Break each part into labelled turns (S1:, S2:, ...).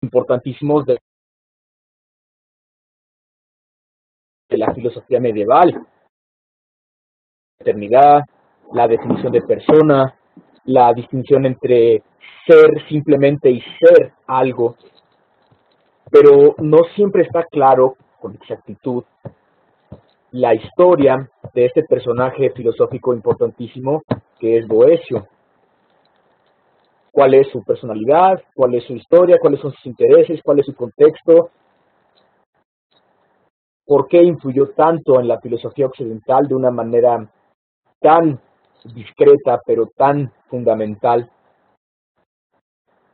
S1: importantísimos de la filosofía medieval: eternidad, la definición de persona, la distinción entre ser simplemente y ser algo, pero no siempre está claro con exactitud la historia de este personaje filosófico importantísimo que es Boecio. ¿Cuál es su personalidad? ¿Cuál es su historia? ¿Cuáles son sus intereses? ¿Cuál es su contexto? ¿Por qué influyó tanto en la filosofía occidental de una manera tan discreta pero tan fundamental?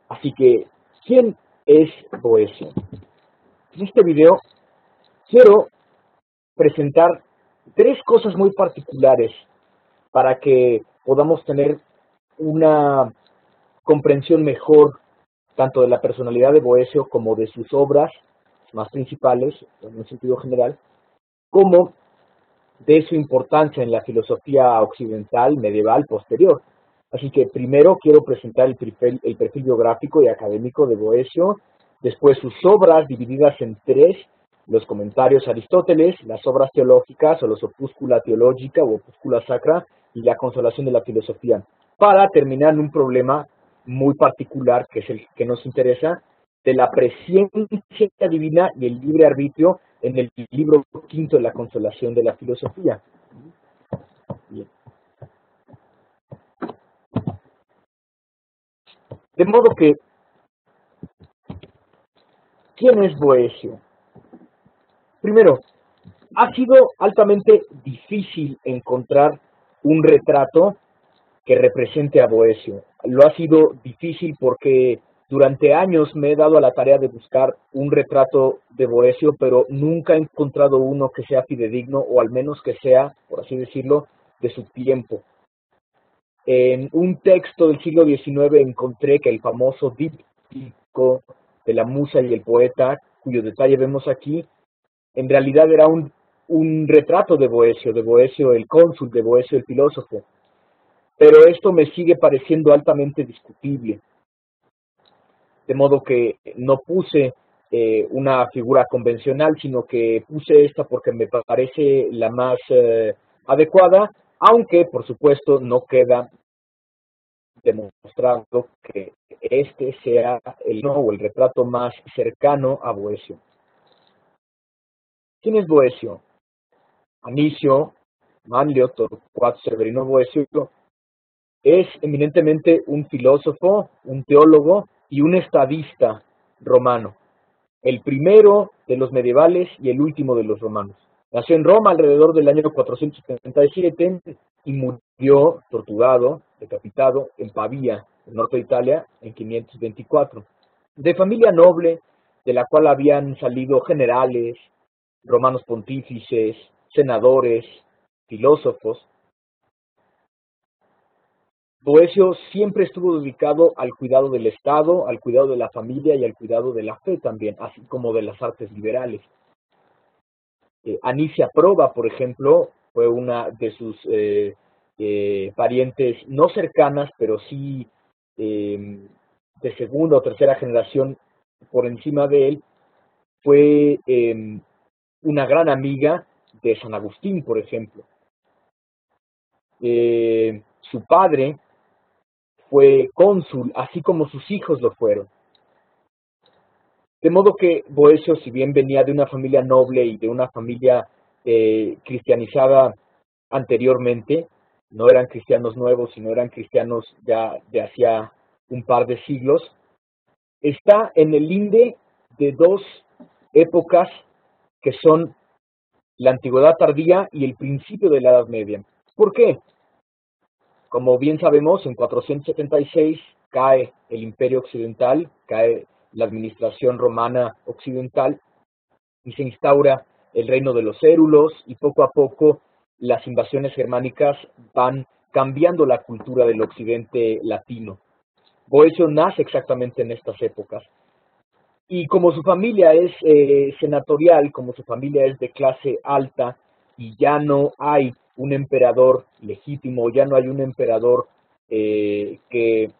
S1: Así que, ¿quién es Boecio? En este video quiero presentar tres cosas muy particulares para que podamos tener una comprensión mejor tanto de la personalidad de Boecio como de sus obras más principales, en un sentido general, como de su importancia en la filosofía occidental, medieval, posterior. Así que primero quiero presentar el perfil biográfico y académico de Boecio, después sus obras divididas en tres: los comentarios a Aristóteles, las obras teológicas o los opúscula teológica o opúscula sacra, y la consolación de la filosofía, para terminar en un problema muy particular, que es el que nos interesa, de la presencia divina y el libre arbitrio en el libro quinto de la consolación de la filosofía. Bien. De modo que, ¿quién es Boecio? Primero, ha sido altamente difícil encontrar un retrato que represente a Boecio. Lo ha sido difícil porque durante años me he dado a la tarea de buscar un retrato de Boecio, pero nunca he encontrado uno que sea fidedigno, o al menos que sea, por así decirlo, de su tiempo. En un texto del siglo XIX encontré que el famoso díptico de la musa y el poeta, cuyo detalle vemos aquí, en realidad era un retrato de Boecio el cónsul, de Boecio el filósofo. Pero esto me sigue pareciendo altamente discutible, de modo que no puse una figura convencional, sino que puse esta porque me parece la más adecuada, aunque por supuesto no queda demostrado que este sea el retrato más cercano a Boecio. ¿Quién es Boecio? Anicio Manlio Torquato Severino Boecio es eminentemente un filósofo, un teólogo y un estadista romano, el primero de los medievales y el último de los romanos. Nació en Roma alrededor del año 477 y murió torturado, decapitado, en Pavía, el norte de Italia, en 524. De familia noble, de la cual habían salido generales, romanos pontífices, senadores, filósofos, Boecio siempre estuvo dedicado al cuidado del Estado, al cuidado de la familia y al cuidado de la fe también, así como de las artes liberales. Anicia Proba, por ejemplo, fue una de sus parientes no cercanas, pero sí de segunda o tercera generación por encima de él. Fue una gran amiga de San Agustín, por ejemplo. Su padre fue cónsul, así como sus hijos lo fueron. De modo que Boecio, si bien venía de una familia noble y de una familia cristianizada anteriormente, no eran cristianos nuevos, sino eran cristianos ya de hacía un par de siglos, está en el linde de dos épocas que son la antigüedad tardía y el principio de la Edad Media. ¿Por qué? Como bien sabemos, en 476 cae el Imperio Occidental, cae la administración romana occidental y se instaura el reino de los érulos, y poco a poco las invasiones germánicas van cambiando la cultura del occidente latino. Boecio nace exactamente en estas épocas. Y como su familia es senatorial, como su familia es de clase alta y ya no hay un emperador legítimo, ya no hay un emperador que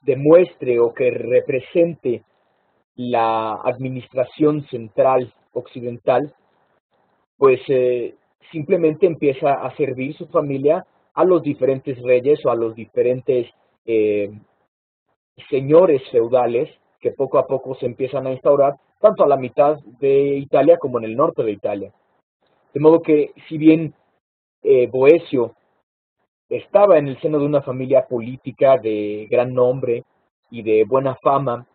S1: demuestre o que represente la administración central occidental, pues simplemente empieza a servir su familia a los diferentes reyes o a los diferentes eh, señores feudales que poco a poco se empiezan a instaurar tanto a la mitad de Italia como en el norte de Italia. De modo que si bien Boecio estaba en el seno de una familia política de gran nombre y de buena fama,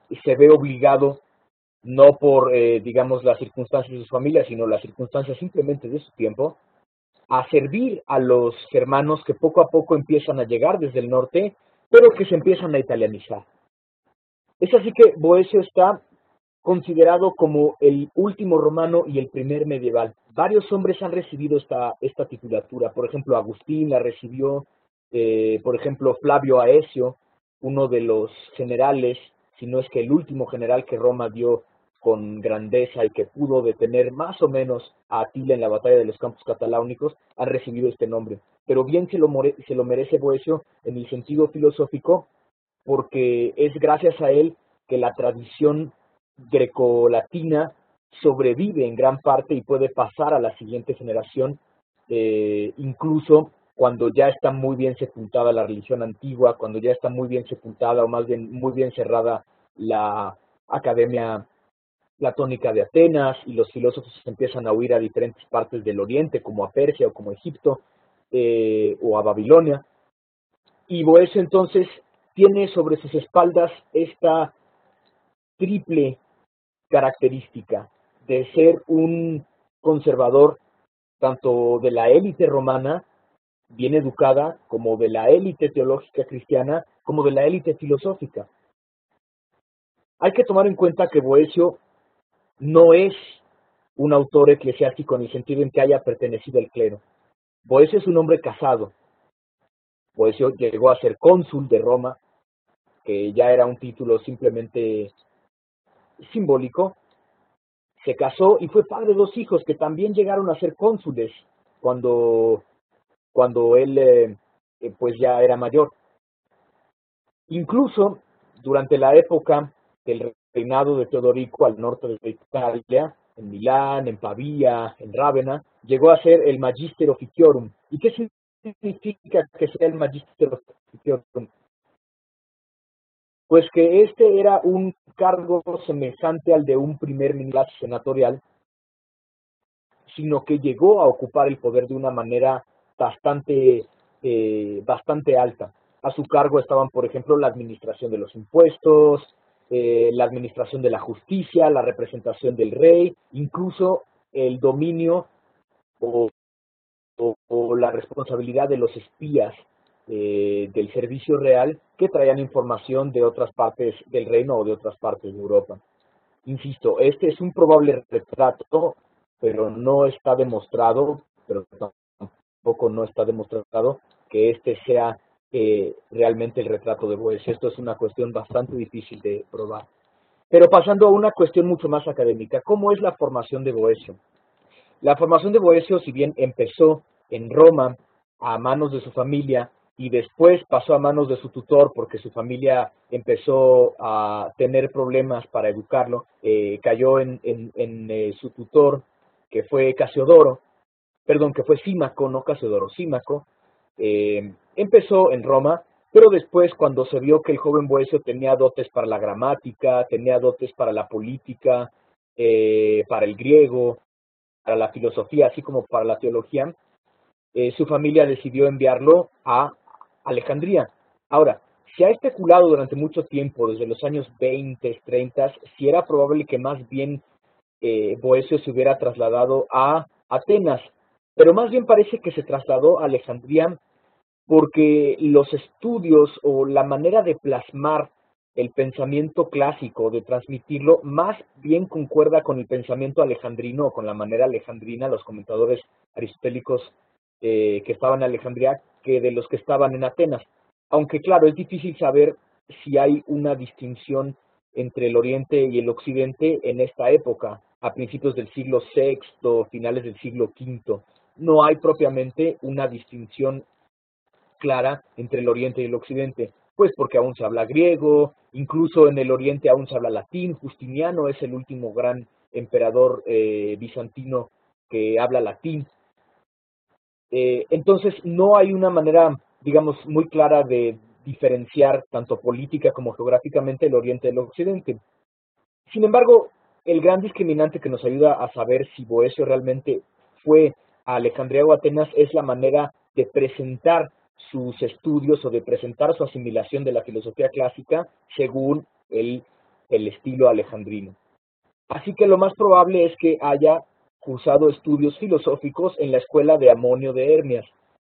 S1: y se ve obligado, no por, digamos, las circunstancias de su familia, sino las circunstancias simplemente de su tiempo, a servir a los germanos que poco a poco empiezan a llegar desde el norte, pero que se empiezan a italianizar. Es así que Boecio está considerado como el último romano y el primer medieval. Varios hombres han recibido esta titulatura. Por ejemplo, Agustín la recibió, por ejemplo, Flavio Aecio, uno de los generales, si no es que el último general que Roma dio con grandeza y que pudo detener más o menos a Atila en la batalla de los Campos Cataláunicos, han recibido este nombre. Pero bien se lo merece Boecio en el sentido filosófico, porque es gracias a él que la tradición grecolatina sobrevive en gran parte y puede pasar a la siguiente generación, incluso cuando ya está muy bien sepultada la religión antigua, cuando ya está muy bien sepultada o más bien muy bien cerrada la academia platónica de Atenas y los filósofos empiezan a huir a diferentes partes del Oriente, como a Persia o como a Egipto o a Babilonia. Y Boecio entonces tiene sobre sus espaldas esta triple característica de ser un conservador tanto de la élite romana, bien educada, como de la élite teológica cristiana, como de la élite filosófica. Hay que tomar en cuenta que Boecio no es un autor eclesiástico en el sentido en que haya pertenecido al clero. Boecio es un hombre casado. Boecio llegó a ser cónsul de Roma, que ya era un título simplemente simbólico. Se casó y fue padre de dos hijos que también llegaron a ser cónsules cuando, cuando él pues ya era mayor. Incluso durante la época del reinado de Teodorico al norte de Italia, en Milán, en Pavía, en Rávena, llegó a ser el Magister Officiorum. ¿Y qué significa que sea el Magister Officiorum? Pues que este era un cargo semejante al de un primer ministro senatorial, sino que llegó a ocupar el poder de una manera bastante alta. A su cargo estaban, por ejemplo, la administración de los impuestos, la administración de la justicia, la representación del rey, incluso el dominio o, o la responsabilidad de los espías del servicio real que traían información de otras partes del reino o de otras partes de Europa. Insisto, este es un probable retrato, pero no está demostrado, pero tampoco no está demostrado que este sea realmente el retrato de Boecio. Esto es una cuestión bastante difícil de probar. Pero pasando a una cuestión mucho más académica, ¿cómo es la formación de Boecio? La formación de Boecio, si bien empezó en Roma a manos de su familia y después pasó a manos de su tutor porque su familia empezó a tener problemas para educarlo, cayó en su tutor, que fue Casiodoro, perdón, que fue Símaco, no Casiodoro, Símaco. Empezó en Roma, pero después cuando se vio que el joven Boecio tenía dotes para la gramática, tenía dotes para la política, para el griego, para la filosofía, así como para la teología, su familia decidió enviarlo a Alejandría. Ahora, se ha especulado durante mucho tiempo, desde los años 20, 30, si era probable que más bien Boecio se hubiera trasladado a Atenas, pero más bien parece que se trasladó a Alejandría porque los estudios o la manera de plasmar el pensamiento clásico, de transmitirlo, más bien concuerda con el pensamiento alejandrino o con la manera alejandrina, los comentadores aristotélicos que estaban en Alejandría, que de los que estaban en Atenas. Aunque claro, es difícil saber si hay una distinción entre el Oriente y el Occidente en esta época, a principios del siglo VI, finales del siglo V. No hay propiamente una distinción clara entre el Oriente y el Occidente, pues porque aún se habla griego, incluso en el oriente aún se habla latín. Justiniano es el último gran emperador bizantino que habla latín. Entonces no hay una manera, digamos, muy clara de diferenciar tanto política como geográficamente el oriente del occidente. Sin embargo, el gran discriminante que nos ayuda a saber si Boecio realmente fue a Alejandría o Atenas es la manera de presentar sus estudios o de presentar su asimilación de la filosofía clásica según el estilo alejandrino. Así que lo más probable es que haya cursado estudios filosóficos en la escuela de Amonio de Hermias.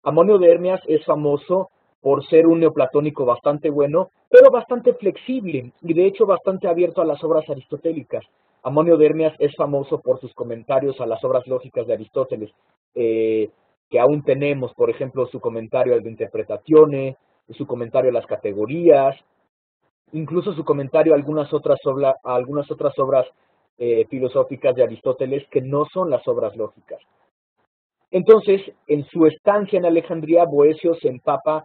S1: Amonio de Hermias es famoso por ser un neoplatónico bastante bueno, pero bastante flexible y de hecho bastante abierto a las obras aristotélicas. Amonio de Hermias es famoso por sus comentarios a las obras lógicas de Aristóteles, que aún tenemos, por ejemplo, su comentario al de Interpretazione, su comentario a las categorías, incluso su comentario a algunas otras obras filosóficas de Aristóteles que no son las obras lógicas. Entonces, en su estancia en Alejandría, Boecio se empapa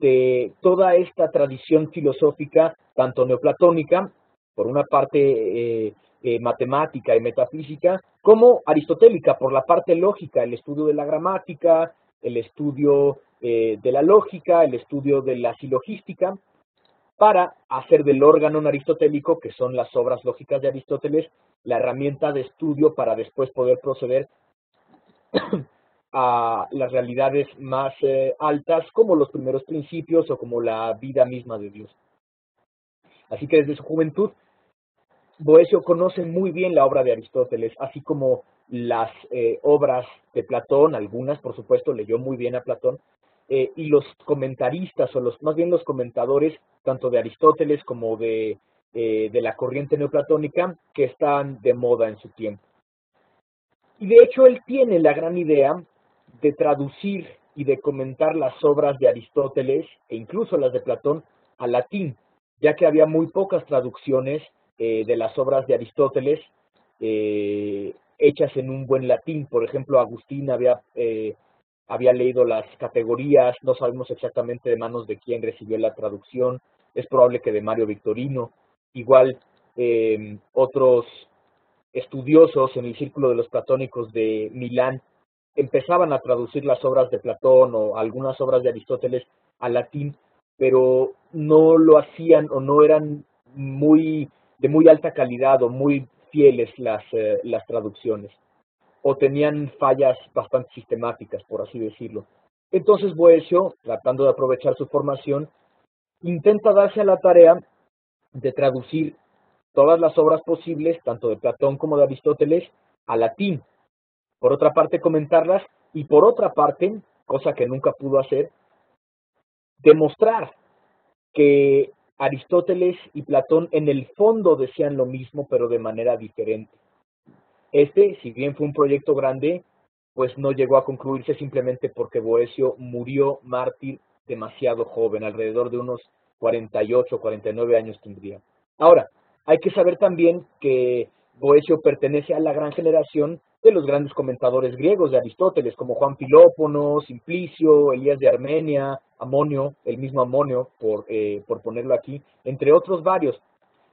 S1: de toda esta tradición filosófica, tanto neoplatónica, por una parte matemática y metafísica, como aristotélica, por la parte lógica, el estudio de la gramática, el estudio de la lógica, el estudio de la silogística, para hacer del órgano aristotélico, que son las obras lógicas de Aristóteles, la herramienta de estudio para después poder proceder a las realidades más altas, como los primeros principios o como la vida misma de Dios. Así que desde su juventud, Boecio conoce muy bien la obra de Aristóteles, así como las obras de Platón, algunas por supuesto, leyó muy bien a Platón, y los comentaristas, o más bien los comentadores, tanto de Aristóteles como de la corriente neoplatónica, que están de moda en su tiempo. Y de hecho él tiene la gran idea de traducir y de comentar las obras de Aristóteles, e incluso las de Platón, al latín, ya que había muy pocas traducciones de las obras de Aristóteles hechas en un buen latín. Por ejemplo, Agustín había leído las categorías, no sabemos exactamente de manos de quién recibió la traducción, es probable que de Mario Victorino. Igual otros estudiosos en el círculo de los platónicos de Milán empezaban a traducir las obras de Platón o algunas obras de Aristóteles al latín, pero no lo hacían o no eran de muy alta calidad o muy fieles las traducciones, o tenían fallas bastante sistemáticas, por así decirlo. Entonces Boecio, tratando de aprovechar su formación, intenta darse a la tarea de traducir todas las obras posibles, tanto de Platón como de Aristóteles, al latín. Por otra parte, comentarlas, y por otra parte, cosa que nunca pudo hacer, demostrar que Aristóteles y Platón en el fondo decían lo mismo, pero de manera diferente. Si bien fue un proyecto grande, pues no llegó a concluirse simplemente porque Boecio murió mártir demasiado joven, alrededor de unos 48, 49 años tendría. Ahora, hay que saber también que Boecio pertenece a la gran generación de los grandes comentadores griegos de Aristóteles, como Juan Filópono, Simplicio, Elías de Armenia, Amonio, el mismo Amonio, por ponerlo aquí, entre otros varios.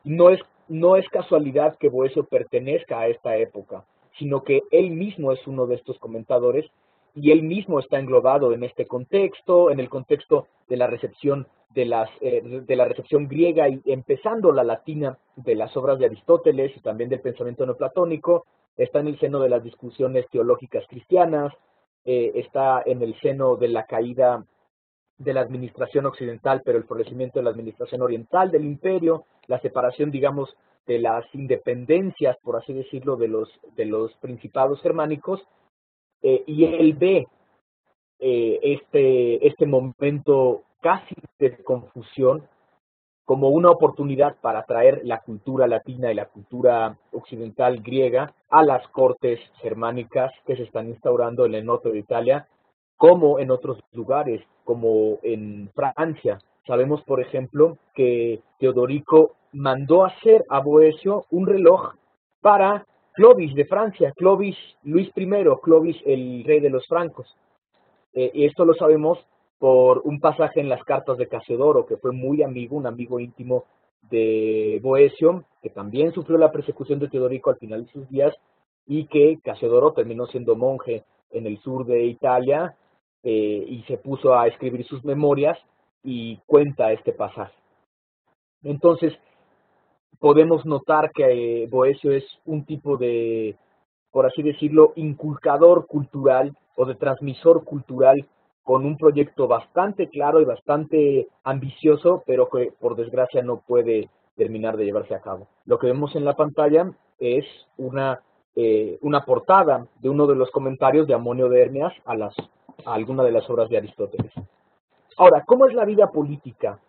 S1: No es casualidad que Boecio pertenezca a esta época, sino que él mismo es uno de estos comentadores y él mismo está englobado en este contexto, en el contexto de la recepción de la recepción griega y empezando la latina de las obras de Aristóteles y también del pensamiento neoplatónico, está en el seno de las discusiones teológicas cristianas, está en el seno de la caída de la administración occidental, pero el florecimiento de la administración oriental del imperio, la separación, digamos, de las independencias, por así decirlo, de los principados germánicos, y él ve este momento casi de confusión como una oportunidad para traer la cultura latina y la cultura occidental griega a las cortes germánicas que se están instaurando en el norte de Italia, como en otros lugares, como en Francia. Sabemos, por ejemplo, que Teodorico mandó hacer a Boecio un reloj para Clovis de Francia, Clovis Luis I, Clovis el rey de los francos. Y esto lo sabemos por un pasaje en las cartas de Casiodoro, que fue muy amigo, un amigo íntimo de Boecio, que también sufrió la persecución de Teodorico al final de sus días, y que Casiodoro terminó siendo monje en el sur de Italia, y se puso a escribir sus memorias y cuenta este pasaje. Entonces, podemos notar que Boecio es un tipo de, por así decirlo, inculcador cultural o de transmisor cultural con un proyecto bastante claro y bastante ambicioso, pero que por desgracia no puede terminar de llevarse a cabo. Lo que vemos en la pantalla es una portada de uno de los comentarios de Amonio de Hermias a alguna de las obras de Aristóteles. Ahora, ¿cómo es la vida política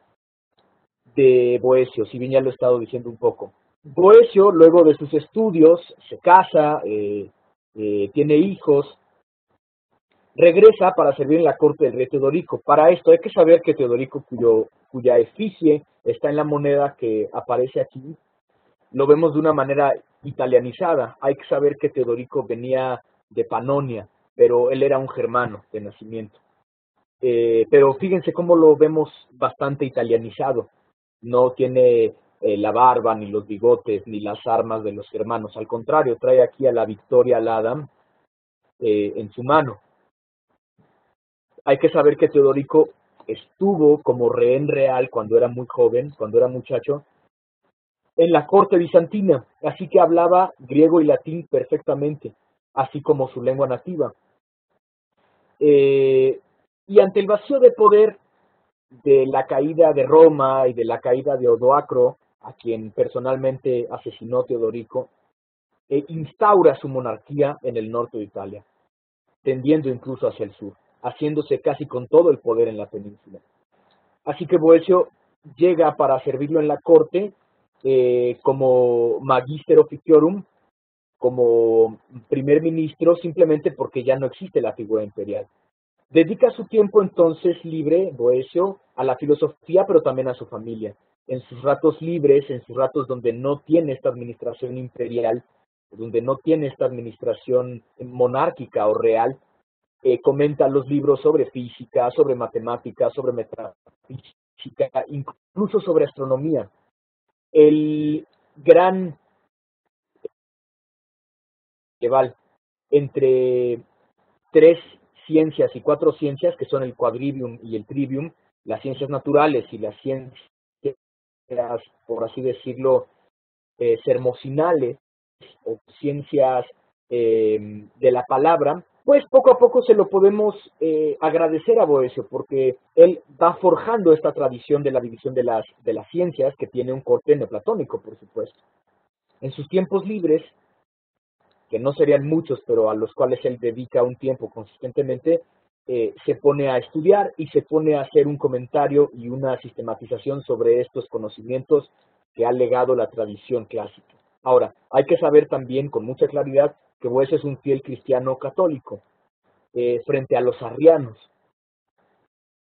S1: de Boecio? Si bien ya lo he estado diciendo un poco. Boecio, luego de sus estudios, se casa, tiene hijos, regresa para servir en la corte del rey Teodorico. Para esto hay que saber que Teodorico, cuya efigie está en la moneda que aparece aquí, lo vemos de una manera italianizada. Hay que saber que Teodorico venía de Panonia, pero él era un germano de nacimiento. Pero fíjense cómo lo vemos bastante italianizado. No tiene la barba, ni los bigotes, ni las armas de los germanos. Al contrario, trae aquí a la Victoria Adam en su mano. Hay que saber que Teodorico estuvo como rehén real cuando era muy joven, cuando era muchacho, en la corte bizantina, así que hablaba griego y latín perfectamente, así como su lengua nativa. Y ante el vacío de poder de la caída de Roma y de la caída de Odoacro, a quien personalmente asesinó Teodorico, instaura su monarquía en el norte de Italia, tendiendo incluso hacia el sur, haciéndose casi con todo el poder en la península. Así que Boecio llega para servirlo en la corte como magister officiorum, como primer ministro, simplemente porque ya no existe la figura imperial. Dedica su tiempo entonces libre, Boecio, a la filosofía, pero también a su familia. En sus ratos libres, en sus ratos donde no tiene esta administración imperial, donde no tiene esta administración monárquica o real, comenta los libros sobre física, sobre matemáticas, sobre metafísica, incluso sobre astronomía. El gran rival entre tres ciencias y cuatro ciencias, que son el quadrivium y el trivium, las ciencias naturales y las ciencias, por así decirlo, sermocinales o ciencias de la palabra, pues poco a poco se lo podemos agradecer a Boecio, porque él va forjando esta tradición de la división de las ciencias, que tiene un corte neoplatónico, por supuesto. En sus tiempos libres, que no serían muchos, pero a los cuales él dedica un tiempo consistentemente, se pone a estudiar y se pone a hacer un comentario y una sistematización sobre estos conocimientos que ha legado la tradición clásica. Ahora, hay que saber también con mucha claridad que Boecio es un fiel cristiano católico frente a los arrianos.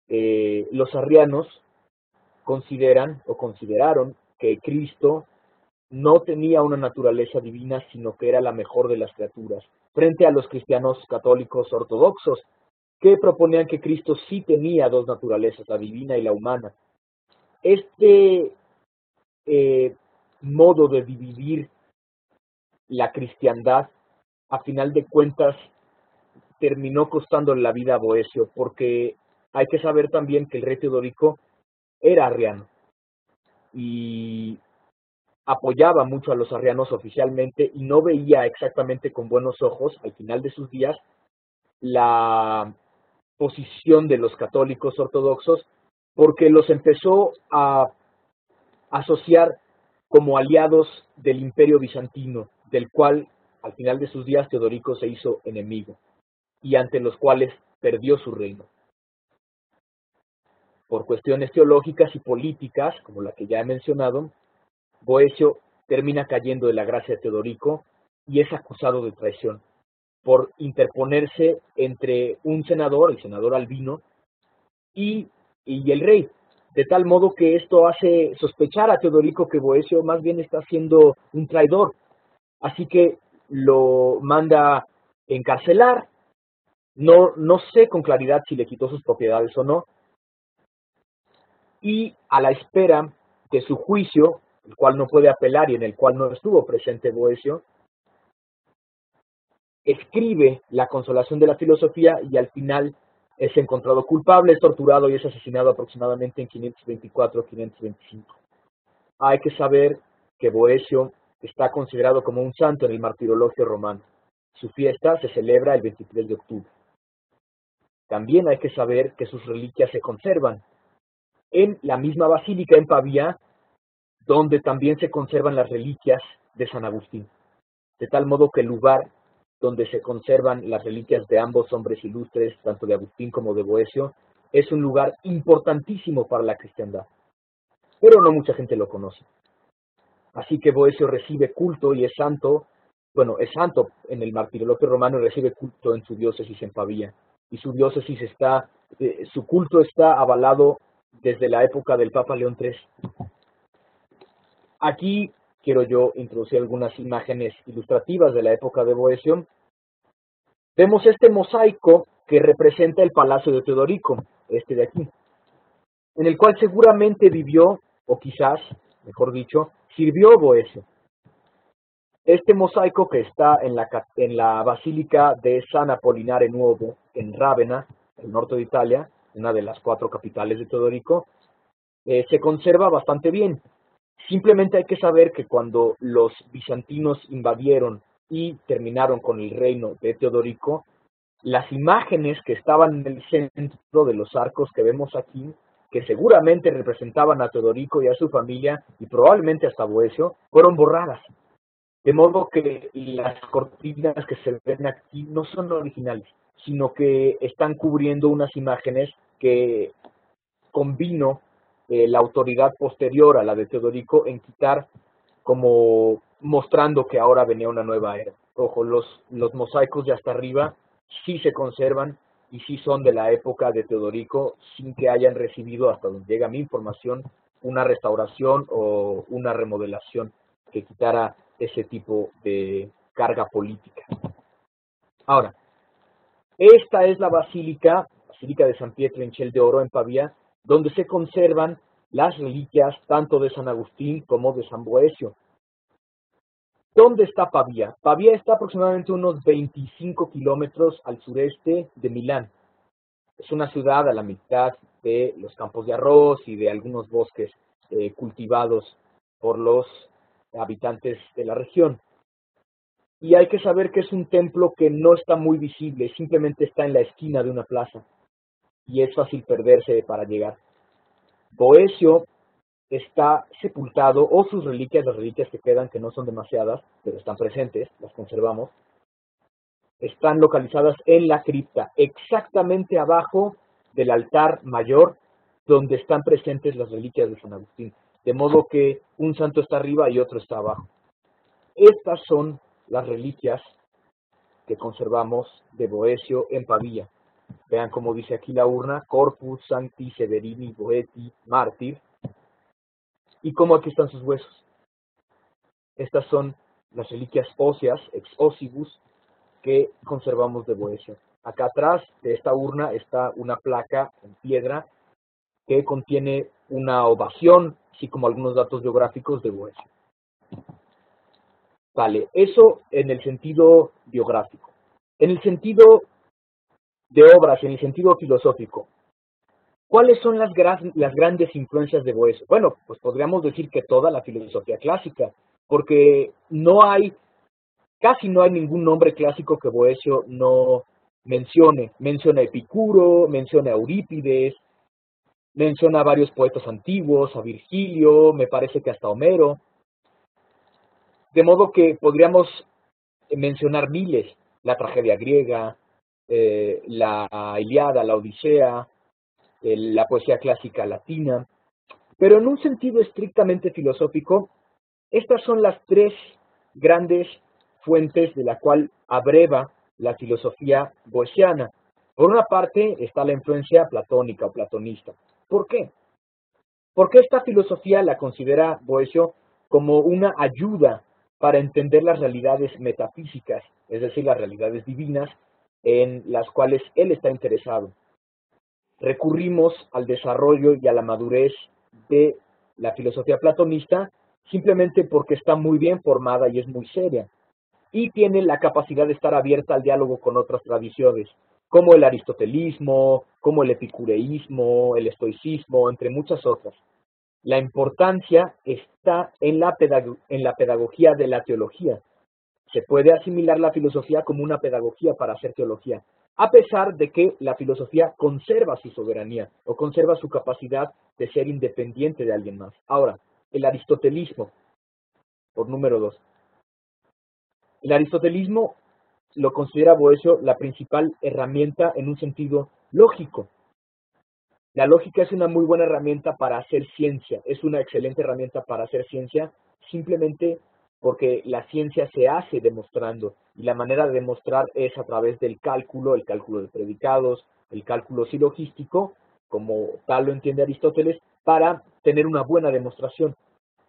S1: Los arrianos consideran o consideraron que Cristo no tenía una naturaleza divina, sino que era la mejor de las criaturas, frente a los cristianos católicos ortodoxos, que proponían que Cristo sí tenía dos naturalezas, la divina y la humana. Este modo de dividir la cristiandad, a final de cuentas, terminó costando la vida a Boecio, porque hay que saber también que el rey Teodorico era arriano, y apoyaba mucho a los arrianos oficialmente y no veía exactamente con buenos ojos, al final de sus días, la posición de los católicos ortodoxos, porque los empezó a asociar como aliados del imperio bizantino, del cual al final de sus días Teodorico se hizo enemigo, y ante los cuales perdió su reino. Por cuestiones teológicas y políticas, como la que ya he mencionado, Boecio termina cayendo de la gracia de Teodorico y es acusado de traición por interponerse entre un senador, el senador Albino, y el rey, de tal modo que esto hace sospechar a Teodorico que Boecio más bien está siendo un traidor, así que lo manda encarcelar. No sé con claridad si le quitó sus propiedades o no, y a la espera de su juicio, el cual no puede apelar y en el cual no estuvo presente Boecio, escribe La Consolación de la Filosofía y al final es encontrado culpable, es torturado y es asesinado aproximadamente en 524-525. Hay que saber que Boecio está considerado como un santo en el martirologio romano. Su fiesta se celebra el 23 de octubre. También hay que saber que sus reliquias se conservan en la misma basílica en Pavía, donde también se conservan las reliquias de San Agustín. De tal modo que el lugar donde se conservan las reliquias de ambos hombres ilustres, tanto de Agustín como de Boecio, es un lugar importantísimo para la cristiandad. Pero no mucha gente lo conoce. Así que Boecio recibe culto y es santo, es santo en el martirologio romano y recibe culto en su diócesis en Pavía. Y su diócesis su culto está avalado desde la época del Papa León III. Aquí quiero yo introducir algunas imágenes ilustrativas de la época de Boecio. Vemos este mosaico que representa el palacio de Teodorico, este de aquí, en el cual seguramente vivió, o quizás, mejor dicho, sirvió Boecio. Este mosaico que está en la Basílica de San Apolinare Nuovo, en Rávena, el norte de Italia, una de las 4 capitales de Teodorico, se conserva bastante bien. Simplemente hay que saber que cuando los bizantinos invadieron y terminaron con el reino de Teodorico, las imágenes que estaban en el centro de los arcos que vemos aquí, que seguramente representaban a Teodorico y a su familia, y probablemente hasta Boecio, fueron borradas. De modo que las cortinas que se ven aquí no son originales, sino que están cubriendo unas imágenes que convino la autoridad posterior a la de Teodorico en quitar, como mostrando que ahora venía una nueva era. Ojo, los mosaicos de hasta arriba sí se conservan y sí son de la época de Teodorico, sin que hayan recibido, hasta donde llega mi información, una restauración o una remodelación que quitara ese tipo de carga política. Ahora, esta es la Basílica de San Pietro in Ciel d'Oro en Pavía, donde se conservan las reliquias tanto de San Agustín como de San Boecio. ¿Dónde está Pavía? Pavía está aproximadamente unos 25 kilómetros al sureste de Milán. Es una ciudad a la mitad de los campos de arroz y de algunos bosques cultivados por los habitantes de la región. Y hay que saber que es un templo que no está muy visible, simplemente está en la esquina de una plaza y es fácil perderse para llegar. Boecio está sepultado, o sus reliquias, las reliquias que quedan, que no son demasiadas, pero están presentes, las conservamos, están localizadas en la cripta, exactamente abajo del altar mayor, donde están presentes las reliquias de San Agustín. De modo que un santo está arriba y otro está abajo. Estas son las reliquias que conservamos de Boecio en Pavía. Vean cómo dice aquí la urna: Corpus Sancti Severini Boeti Mártir. Y cómo aquí están sus huesos. Estas son las reliquias óseas, ex ossibus, que conservamos de Boecio. Acá atrás de esta urna está una placa en piedra que contiene una ovación, así como algunos datos biográficos de Boecio. Vale, eso en el sentido biográfico. En el sentido de obras, en el sentido filosófico, ¿cuáles son las grandes influencias de Boecio? Bueno, pues podríamos decir que toda la filosofía clásica, porque casi no hay ningún nombre clásico que Boecio no mencione. Menciona a Epicuro, menciona a Eurípides, menciona a varios poetas antiguos, a Virgilio, me parece que hasta Homero. De modo que podríamos mencionar miles: la tragedia griega, la Ilíada, la Odisea, la poesía clásica latina. Pero en un sentido estrictamente filosófico, estas son las 3 grandes fuentes de la cual abreva la filosofía boeciana. Por una parte está la influencia platónica o platonista. ¿Por qué? Porque esta filosofía la considera Boecio como una ayuda para entender las realidades metafísicas, es decir, las realidades divinas en las cuales él está interesado. recurrimos al desarrollo y a la madurez de la filosofía platonista simplemente porque está muy bien formada y es muy seria, y tiene la capacidad de estar abierta al diálogo con otras tradiciones, como el aristotelismo, como el epicureísmo, el estoicismo, entre muchas otras. La importancia está en la pedagogía de la teología. Se puede asimilar la filosofía como una pedagogía para hacer teología, a pesar de que la filosofía conserva su soberanía o conserva su capacidad de ser independiente de alguien más. Ahora, el aristotelismo, por número 2. El aristotelismo lo considera Boecio la principal herramienta en un sentido lógico. La lógica es una muy buena herramienta para hacer ciencia, es una excelente herramienta para hacer ciencia, simplemente porque la ciencia se hace demostrando, y la manera de demostrar es a través del cálculo, el cálculo de predicados, el cálculo silogístico, como tal lo entiende Aristóteles, para tener una buena demostración.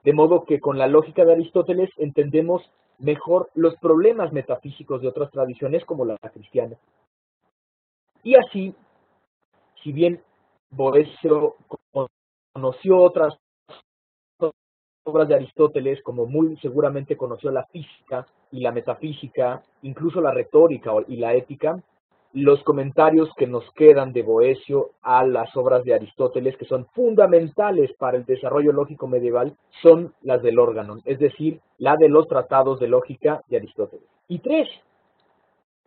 S1: De modo que con la lógica de Aristóteles entendemos mejor los problemas metafísicos de otras tradiciones como la cristiana. Y así, si bien Boecio conoció otras obras de Aristóteles, como muy seguramente conoció la física y la metafísica, incluso la retórica y la ética, los comentarios que nos quedan de Boecio a las obras de Aristóteles, que son fundamentales para el desarrollo lógico medieval, son las del Órganon, es decir, la de los tratados de lógica de Aristóteles. Y 3,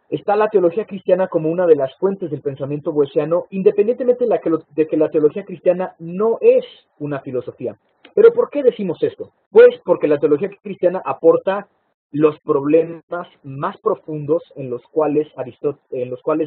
S1: está la teología cristiana como una de las fuentes del pensamiento boeciano, independientemente de que la teología cristiana no es una filosofía. ¿Pero por qué decimos esto? Pues porque la teología cristiana aporta los problemas más profundos en los cuales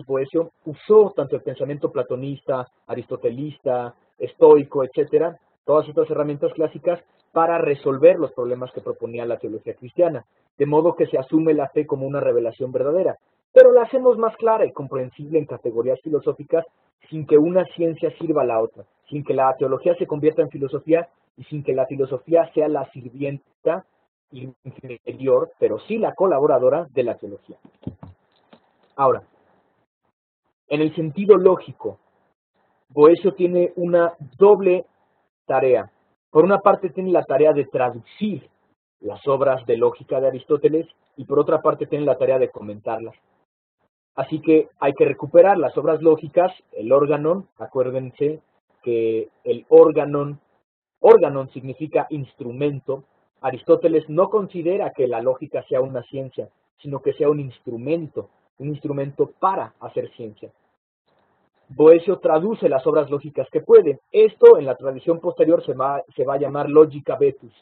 S1: Boecio usó tanto el pensamiento platonista, aristotelista, estoico, etcétera, todas estas herramientas clásicas para resolver los problemas que proponía la teología cristiana, de modo que se asume la fe como una revelación verdadera, pero la hacemos más clara y comprensible en categorías filosóficas sin que una ciencia sirva a la otra, sin que la teología se convierta en filosofía y sin que la filosofía sea la sirvienta inferior, pero sí la colaboradora de la teología. Ahora, en el sentido lógico, Boecio tiene una doble tarea. Por una parte tiene la tarea de traducir las obras de lógica de Aristóteles y por otra parte tiene la tarea de comentarlas. Así que hay que recuperar las obras lógicas, el órganon, acuérdense que el órganon significa instrumento. Aristóteles no considera que la lógica sea una ciencia, sino que sea un instrumento para hacer ciencia. Boecio traduce las obras lógicas que puede. Esto en la tradición posterior se va a llamar lógica vetus.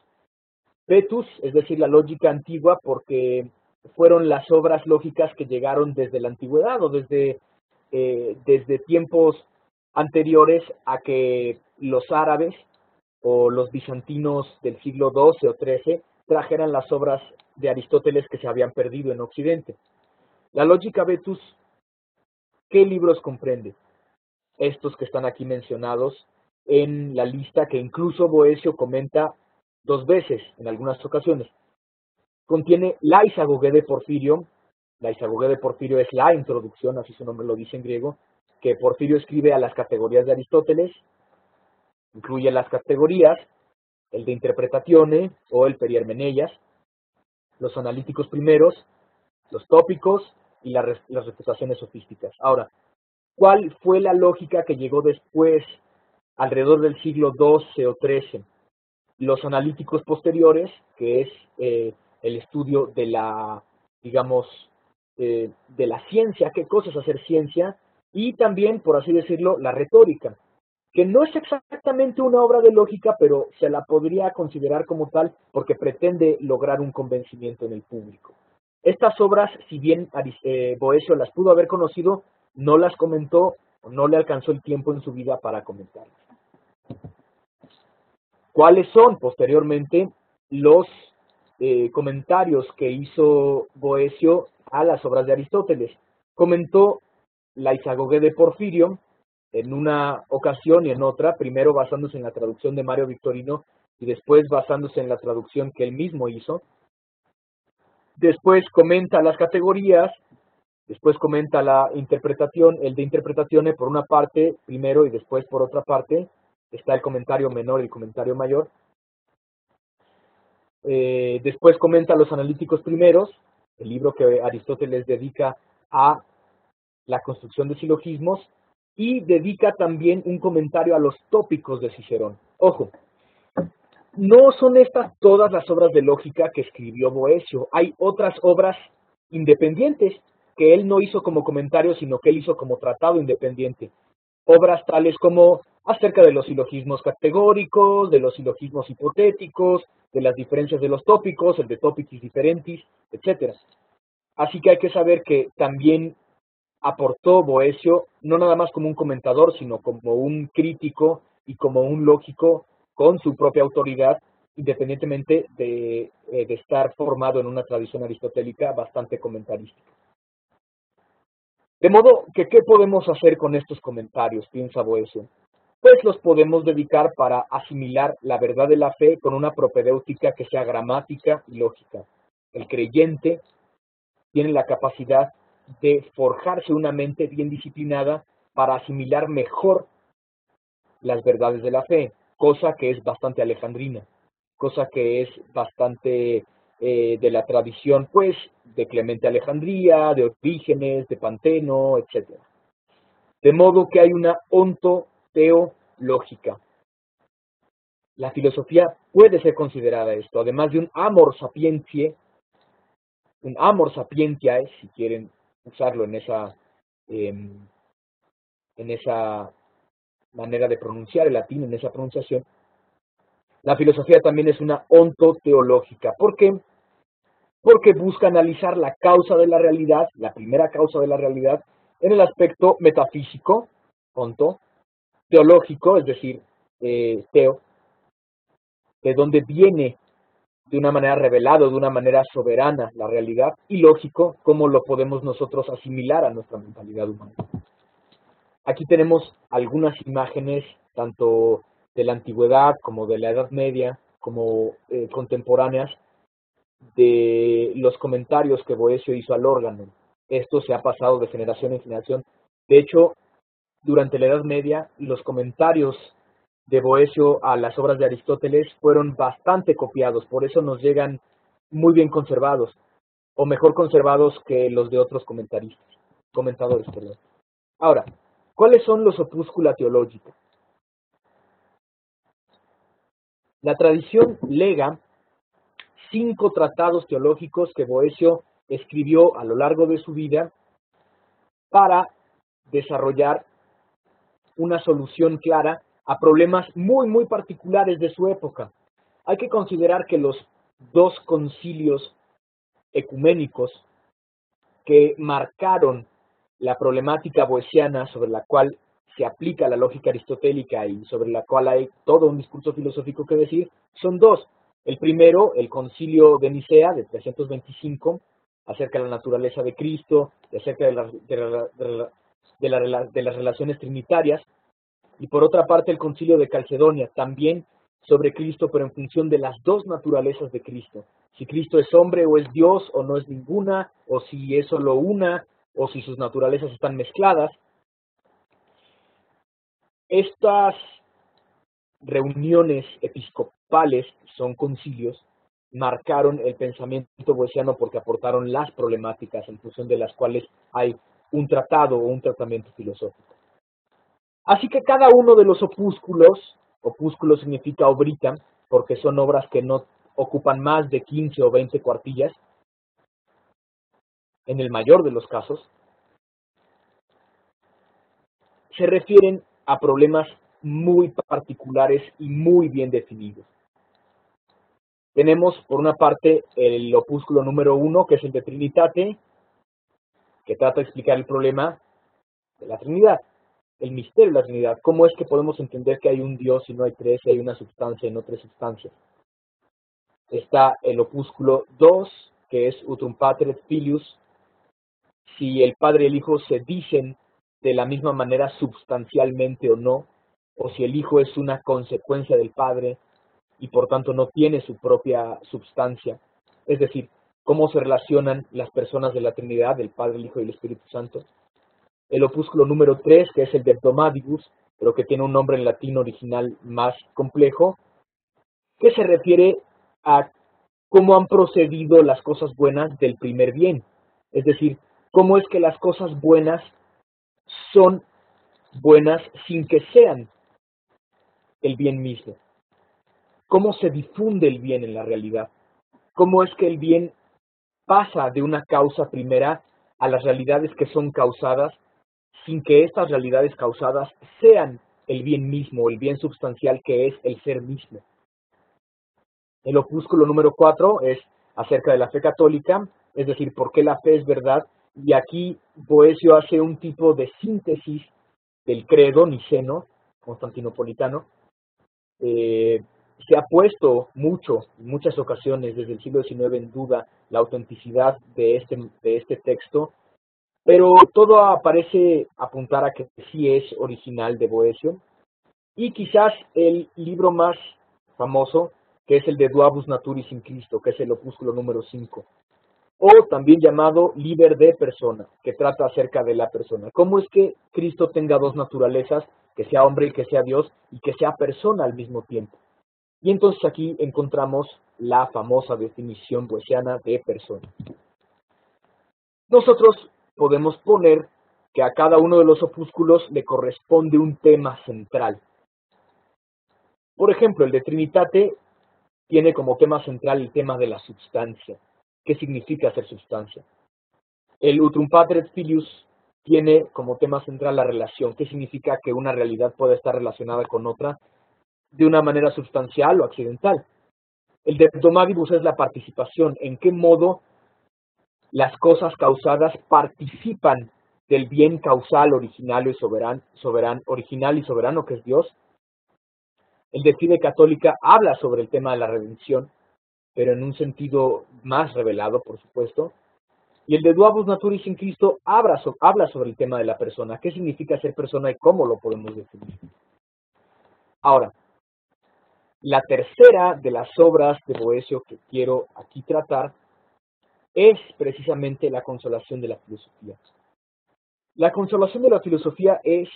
S1: Vetus, es decir, la lógica antigua, porque fueron las obras lógicas que llegaron desde la antigüedad o desde tiempos anteriores a que los árabes o los bizantinos del siglo XII o XIII trajeran las obras de Aristóteles que se habían perdido en Occidente. La lógica vetus, ¿qué libros comprende? Estos que están aquí mencionados en la lista que incluso Boecio comenta 2 veces en algunas ocasiones. Contiene la Isagoge de Porfirio. La Isagoge de Porfirio es la introducción, así su nombre lo dice en griego, que Porfirio escribe a las categorías de Aristóteles. Incluye las categorías, el de Interpretatione o el Perihermeneias, los analíticos primeros, los tópicos y las refutaciones sofísticas. Ahora, ¿cuál fue la lógica que llegó después, alrededor del siglo XII o XIII? Los analíticos posteriores, que es el estudio de la, digamos, de la ciencia, qué cosa es hacer ciencia, y también, por así decirlo, la retórica, que no es exactamente una obra de lógica, pero se la podría considerar como tal porque pretende lograr un convencimiento en el público. Estas obras, si bien Boecio las pudo haber conocido, no las comentó, no le alcanzó el tiempo en su vida para comentarlas. ¿Cuáles son posteriormente los comentarios que hizo Boecio a las obras de Aristóteles? Comentó la Isagoge de Porfirio en una ocasión y en otra, primero basándose en la traducción de Mario Victorino y después basándose en la traducción que él mismo hizo. Después comenta las categorías Después comenta la interpretación, el de interpretaciones por una parte primero y después por otra parte está el comentario menor y el comentario mayor. Después comenta los analíticos primeros, el libro que Aristóteles dedica a la construcción de silogismos, y dedica también un comentario a los tópicos de Cicerón. Ojo, no son estas todas las obras de lógica que escribió Boecio. Hay otras obras independientes que él no hizo como comentario, sino que él hizo como tratado independiente. Obras tales como acerca de los silogismos categóricos, de los silogismos hipotéticos, de las diferencias de los tópicos, el de topicis differentis, etc. Así que hay que saber que también aportó Boecio, no nada más como un comentador, sino como un crítico y como un lógico con su propia autoridad, independientemente de estar formado en una tradición aristotélica bastante comentarística. De modo que, ¿qué podemos hacer con estos comentarios?, piensa Boecio. Pues los podemos dedicar para asimilar la verdad de la fe con una propedéutica que sea gramática y lógica. El creyente tiene la capacidad de forjarse una mente bien disciplinada para asimilar mejor las verdades de la fe, cosa que es bastante alejandrina, cosa que es bastante de la tradición, pues, de Clemente Alejandría, de Orígenes, de Panteno, etc. De modo que hay una ontoteológica. La filosofía puede ser considerada esto, además de un amor sapientiae, si quieren usarlo en esa manera de pronunciar el latín, en esa pronunciación. La filosofía también es una ontoteológica. ¿Por qué? Porque busca analizar la causa de la realidad, la primera causa de la realidad, en el aspecto metafísico, onto, teológico, es decir, teo, de donde viene de una manera revelada, de una manera soberana la realidad, y lógico, cómo lo podemos nosotros asimilar a nuestra mentalidad humana. Aquí tenemos algunas imágenes, tanto de la antigüedad como de la Edad Media, como contemporáneas, de los comentarios que Boecio hizo al órgano. Esto se ha pasado de generación en generación. De hecho, durante la Edad Media, los comentarios de Boecio a las obras de Aristóteles fueron bastante copiados, por eso nos llegan muy bien conservados, o mejor conservados que los de otros comentadores. Ahora, ¿cuáles son los opúscula teológica? La tradición lega 5 tratados teológicos que Boecio escribió a lo largo de su vida para desarrollar una solución clara a problemas muy, muy particulares de su época. Hay que considerar que los 2 concilios ecuménicos que marcaron la problemática boeciana sobre la cual se aplica la lógica aristotélica y sobre la cual hay todo un discurso filosófico que decir, son 2. El primero, el concilio de Nicea de 325, acerca de la naturaleza de Cristo, acerca de las relaciones trinitarias, y por otra parte el concilio de Calcedonia, también sobre Cristo, pero en función de las 2 naturalezas de Cristo. Si Cristo es hombre o es Dios o no es ninguna, o si es solo una, o si sus naturalezas están mezcladas. Estas reuniones episcopales, son concilios, marcaron el pensamiento boeciano porque aportaron las problemáticas en función de las cuales hay un tratado o un tratamiento filosófico. Así que cada uno de los opúsculo significa obrita, porque son obras que no ocupan más de 15 o 20 cuartillas, en el mayor de los casos, se refieren a problemas muy particulares y muy bien definidos. Tenemos, por una parte, el opúsculo número 1, que es el de Trinitate, que trata de explicar el problema de la Trinidad, el misterio de la Trinidad. ¿Cómo es que podemos entender que hay un Dios y no hay 3, y hay una sustancia y no 3 sustancias? Está el opúsculo 2, que es Utrum Pater et Filius, si el Padre y el Hijo se dicen de la misma manera substancialmente o no, o si el Hijo es una consecuencia del Padre y por tanto no tiene su propia substancia. Es decir, cómo se relacionan las personas de la Trinidad, el Padre, el Hijo y el Espíritu Santo. El opúsculo número 3, que es el de Hebdomadibus, pero que tiene un nombre en latín original más complejo, que se refiere a cómo han procedido las cosas buenas del primer bien. Es decir, cómo es que las cosas buenas son buenas sin que sean el bien mismo. Cómo se difunde el bien en la realidad. Cómo es que el bien pasa de una causa primera a las realidades que son causadas sin que estas realidades causadas sean el bien mismo, el bien sustancial que es el ser mismo. El opúsculo número 4 es acerca de la fe católica, es decir, por qué la fe es verdad, y aquí Boecio hace un tipo de síntesis del credo niceno, constantinopolitano. Se ha puesto mucho, en muchas ocasiones desde el siglo XIX en duda la autenticidad de este texto, pero todo parece apuntar a que sí es original de Boecio, y quizás el libro más famoso, que es el de Duabus Naturis in Christo, que es el opúsculo número 5, o también llamado Liber de Persona, que trata acerca de la persona. ¿Cómo es que Cristo tenga dos naturalezas, que sea hombre y que sea Dios, y que sea persona al mismo tiempo? Y entonces aquí encontramos la famosa definición boeciana de persona. Nosotros podemos poner que a cada uno de los opúsculos le corresponde un tema central. Por ejemplo, el de Trinitate tiene como tema central el tema de la substancia. ¿Qué significa ser substancia? El Utrum Pater et Filius tiene como tema central la relación. ¿Qué significa que una realidad pueda estar relacionada con otra de una manera substancial o accidental? El de Hebdomadibus es la participación. ¿En qué modo las cosas causadas participan del bien causal original y original y soberano que es Dios? El de Fide Católica habla sobre el tema de la redención, pero en un sentido más revelado, por supuesto. Y el de Duabus Naturis in Christo habla sobre el tema de la persona. ¿Qué significa ser persona y cómo lo podemos definir? Ahora, la tercera de las obras de Boecio que quiero aquí tratar es precisamente la consolación de la filosofía. La consolación de la filosofía es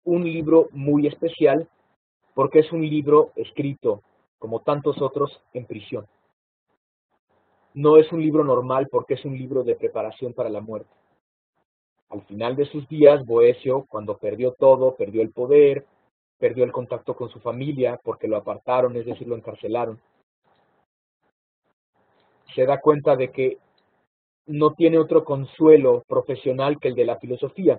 S1: un libro muy especial porque es un libro escrito, como tantos otros, en prisión. No es un libro normal porque es un libro de preparación para la muerte. Al final de sus días, Boecio, cuando perdió todo, perdió el poder, perdió el contacto con su familia porque lo apartaron, es decir, lo encarcelaron, se da cuenta de que no tiene otro consuelo profesional que el de la filosofía.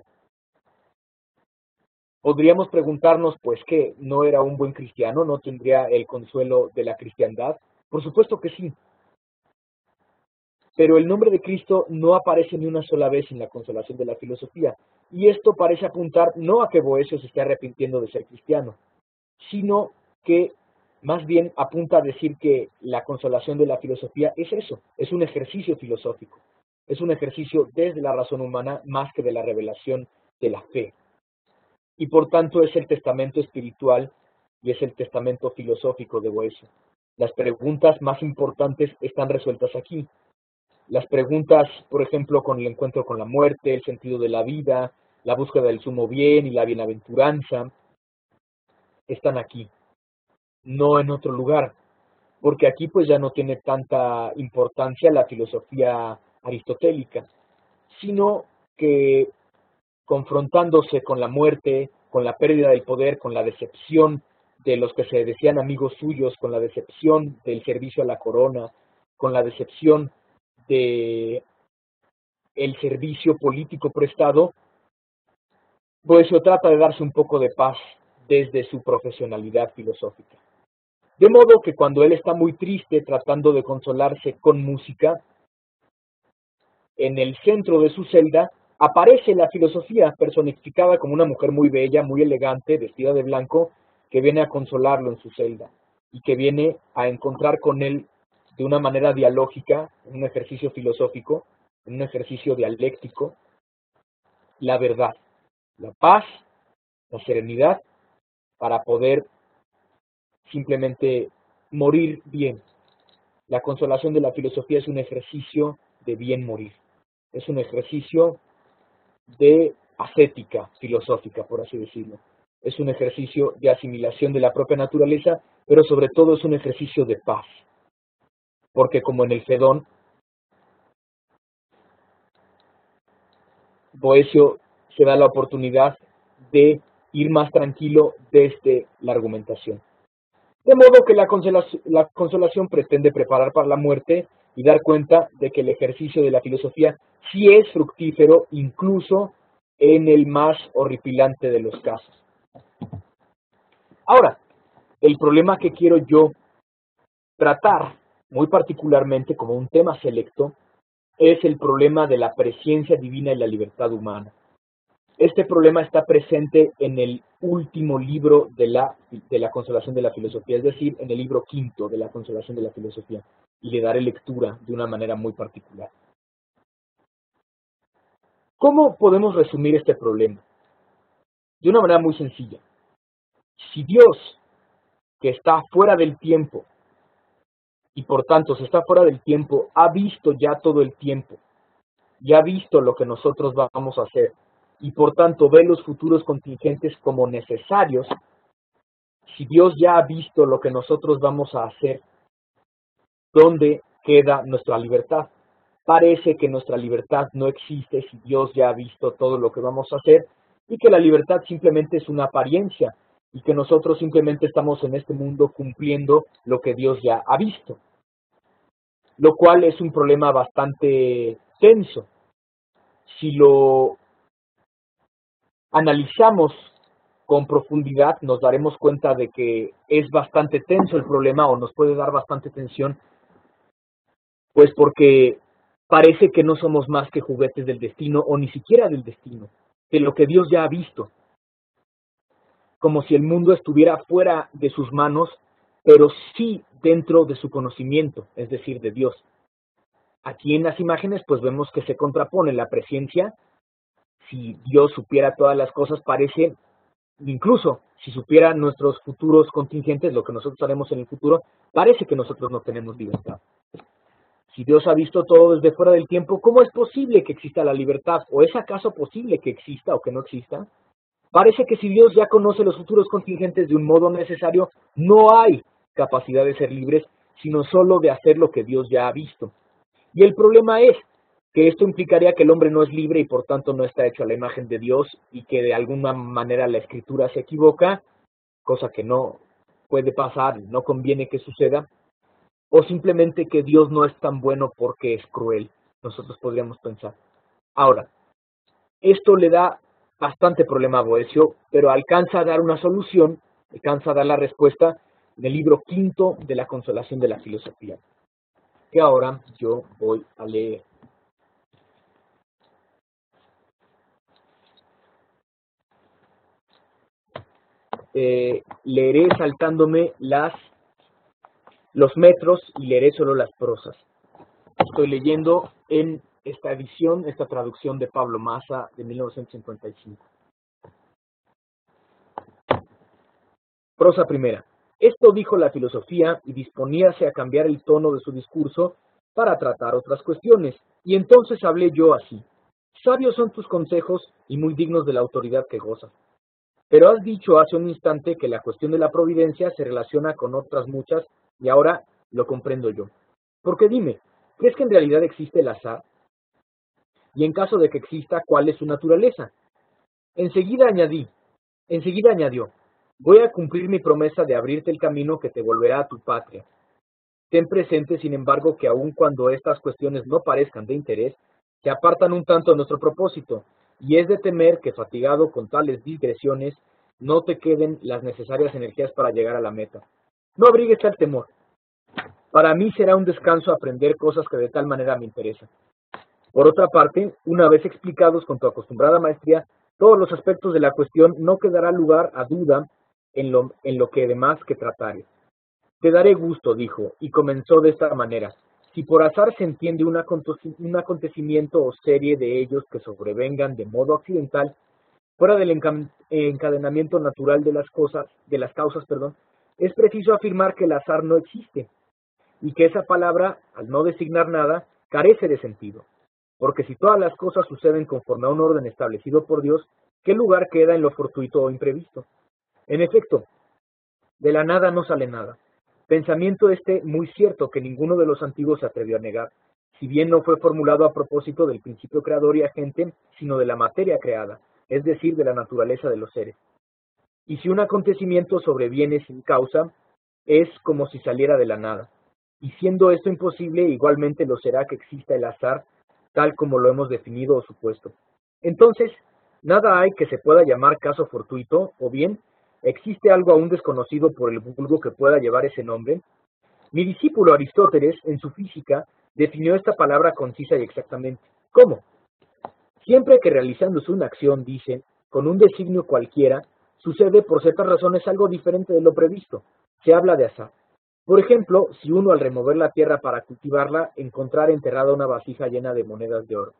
S1: Podríamos preguntarnos, pues, ¿qué? ¿No era un buen cristiano? ¿No tendría el consuelo de la cristiandad? Por supuesto que sí. Pero el nombre de Cristo no aparece ni una sola vez en la consolación de la filosofía. Y esto parece apuntar no a que Boecio se esté arrepintiendo de ser cristiano, sino que más bien apunta a decir que la consolación de la filosofía es eso, es un ejercicio filosófico, es un ejercicio desde la razón humana más que de la revelación de la fe. Y por tanto es el testamento espiritual y es el testamento filosófico de Boecio. Las preguntas más importantes están resueltas aquí. Las preguntas, por ejemplo, con el encuentro con la muerte, el sentido de la vida, la búsqueda del sumo bien y la bienaventuranza, están aquí, no en otro lugar, porque aquí pues ya no tiene tanta importancia la filosofía aristotélica, sino que confrontándose con la muerte, con la pérdida del poder, con la decepción de los que se decían amigos suyos, con la decepción del servicio a la corona, con la decepción de el servicio político prestado, Boecio trata de darse un poco de paz desde su profesionalidad filosófica. De modo que cuando él está muy triste tratando de consolarse con música, en el centro de su celda aparece la filosofía personificada como una mujer muy bella, muy elegante, vestida de blanco, que viene a consolarlo en su celda y que viene a encontrar con él de una manera dialógica, en un ejercicio filosófico, en un ejercicio dialéctico, la verdad, la paz, la serenidad, para poder simplemente morir bien. La consolación de la filosofía es un ejercicio de bien morir. Es un ejercicio de ascética filosófica, por así decirlo. Es un ejercicio de asimilación de la propia naturaleza, pero sobre todo es un ejercicio de paz. Porque como en el Fedón, Boecio se da la oportunidad de ir más tranquilo desde la argumentación. De modo que la consolación pretende preparar para la muerte y dar cuenta de que el ejercicio de la filosofía sí es fructífero, incluso en el más horripilante de los casos. Ahora, el problema que quiero yo tratar, muy particularmente como un tema selecto, es el problema de la presciencia divina y la libertad humana. Este problema está presente en el último libro de la consolación de la filosofía, es decir, en el libro quinto de la consolación de la filosofía, y le daré lectura de una manera muy particular. ¿Cómo podemos resumir este problema? De una manera muy sencilla. Si Dios, que está fuera del tiempo, y por tanto, si está fuera del tiempo, ha visto ya todo el tiempo, y ha visto lo que nosotros vamos a hacer, y por tanto ve los futuros contingentes como necesarios. Si Dios ya ha visto lo que nosotros vamos a hacer, ¿dónde queda nuestra libertad? Parece que nuestra libertad no existe si Dios ya ha visto todo lo que vamos a hacer y que la libertad simplemente es una apariencia y que nosotros simplemente estamos en este mundo cumpliendo lo que Dios ya ha visto, lo cual es un problema bastante tenso. Si lo analizamos con profundidad, nos daremos cuenta de que es bastante tenso el problema o nos puede dar bastante tensión, pues porque parece que no somos más que juguetes del destino o ni siquiera del destino, de lo que Dios ya ha visto, como si el mundo estuviera fuera de sus manos, pero sí dentro de su conocimiento, es decir, de Dios. Aquí en las imágenes pues vemos que se contrapone la presciencia. Si Dios supiera todas las cosas, parece, incluso si supiera nuestros futuros contingentes, lo que nosotros haremos en el futuro, parece que nosotros no tenemos libertad. Si Dios ha visto todo desde fuera del tiempo, ¿cómo es posible que exista la libertad? ¿O es acaso posible que exista o que no exista? Parece que si Dios ya conoce los futuros contingentes de un modo necesario, no hay capacidad de ser libres, sino solo de hacer lo que Dios ya ha visto. Y el problema es que esto implicaría que el hombre no es libre y por tanto no está hecho a la imagen de Dios y que de alguna manera la Escritura se equivoca, cosa que no puede pasar, no conviene que suceda, o simplemente que Dios no es tan bueno porque es cruel, nosotros podríamos pensar. Ahora, esto le da bastante problema a Boecio, pero alcanza a dar una solución, alcanza a dar la respuesta en el libro quinto de la consolación de la filosofía, que ahora yo voy a leer. Leeré saltándome los metros y leeré solo las prosas. Estoy leyendo en esta edición, esta traducción de Pablo Massa de 1955. Prosa primera. Esto dijo la filosofía y disponíase a cambiar el tono de su discurso para tratar otras cuestiones. Y entonces hablé yo así. Sabios son tus consejos y muy dignos de la autoridad que gozas. Pero has dicho hace un instante que la cuestión de la providencia se relaciona con otras muchas y ahora lo comprendo yo. Porque dime, ¿crees que en realidad existe el azar? Y en caso de que exista, ¿cuál es su naturaleza? Enseguida añadió, voy a cumplir mi promesa de abrirte el camino que te volverá a tu patria. Ten presente, sin embargo, que aun cuando estas cuestiones no parezcan de interés, se apartan un tanto de nuestro propósito, y es de temer que, fatigado con tales digresiones, no te queden las necesarias energías para llegar a la meta. No abrigues tal temor. Para mí será un descanso aprender cosas que de tal manera me interesan. Por otra parte, una vez explicados con tu acostumbrada maestría todos los aspectos de la cuestión, no quedará lugar a duda en lo que demás que tratares. Te daré gusto, dijo, y comenzó de esta manera. Si por azar se entiende un acontecimiento o serie de ellos que sobrevengan de modo accidental, fuera del encadenamiento natural de las causas, es preciso afirmar que el azar no existe. y que esa palabra, al no designar nada, carece de sentido. Porque si todas las cosas suceden conforme a un orden establecido por Dios, ¿qué lugar queda en lo fortuito o imprevisto? En efecto, de la nada no sale nada. Pensamiento este muy cierto que ninguno de los antiguos se atrevió a negar, si bien no fue formulado a propósito del principio creador y agente, sino de la materia creada, es decir, de la naturaleza de los seres. Y si un acontecimiento sobreviene sin causa, es como si saliera de la nada. Y siendo esto imposible, igualmente lo será que exista el azar, tal como lo hemos definido o supuesto. Entonces, nada hay que se pueda llamar caso fortuito, o bien, ¿existe algo aún desconocido por el vulgo que pueda llevar ese nombre? Mi discípulo Aristóteles, en su física, definió esta palabra concisa y exactamente. ¿Cómo? Siempre que realizándose una acción, dice, con un designio cualquiera, sucede por ciertas razones algo diferente de lo previsto. Se habla de azar. Por ejemplo, si uno al remover la tierra para cultivarla encontrara enterrada una vasija llena de monedas de oro.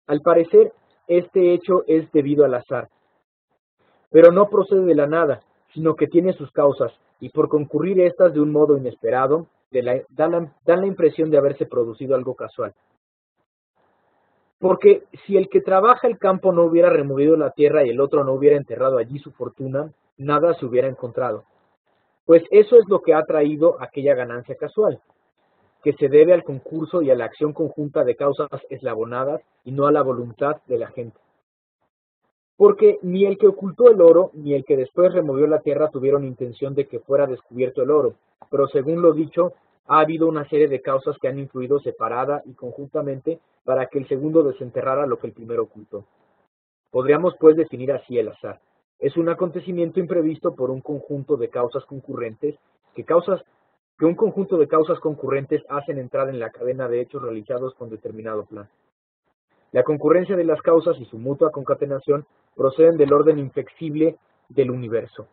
S1: Al parecer, este hecho es debido al azar, pero no procede de la nada, sino que tiene sus causas, y por concurrir estas de un modo inesperado, dan la impresión de haberse producido algo casual. Porque si el que trabaja el campo no hubiera removido la tierra y el otro no hubiera enterrado allí su fortuna, nada se hubiera encontrado. Pues eso es lo que ha traído aquella ganancia casual, que se debe al concurso y a la acción conjunta de causas eslabonadas y no a la voluntad de la gente. Porque ni el que ocultó el oro, ni el que después removió la tierra tuvieron intención de que fuera descubierto el oro, pero según lo dicho, ha habido una serie de causas que han influido separada y conjuntamente para que el segundo desenterrara lo que el primero ocultó. Podríamos pues definir así el azar. Es un acontecimiento imprevisto por un conjunto de causas concurrentes, que un conjunto de causas concurrentes hacen entrar en la cadena de hechos realizados con determinado plan. La concurrencia de las causas y su mutua concatenación proceden del orden inflexible del universo,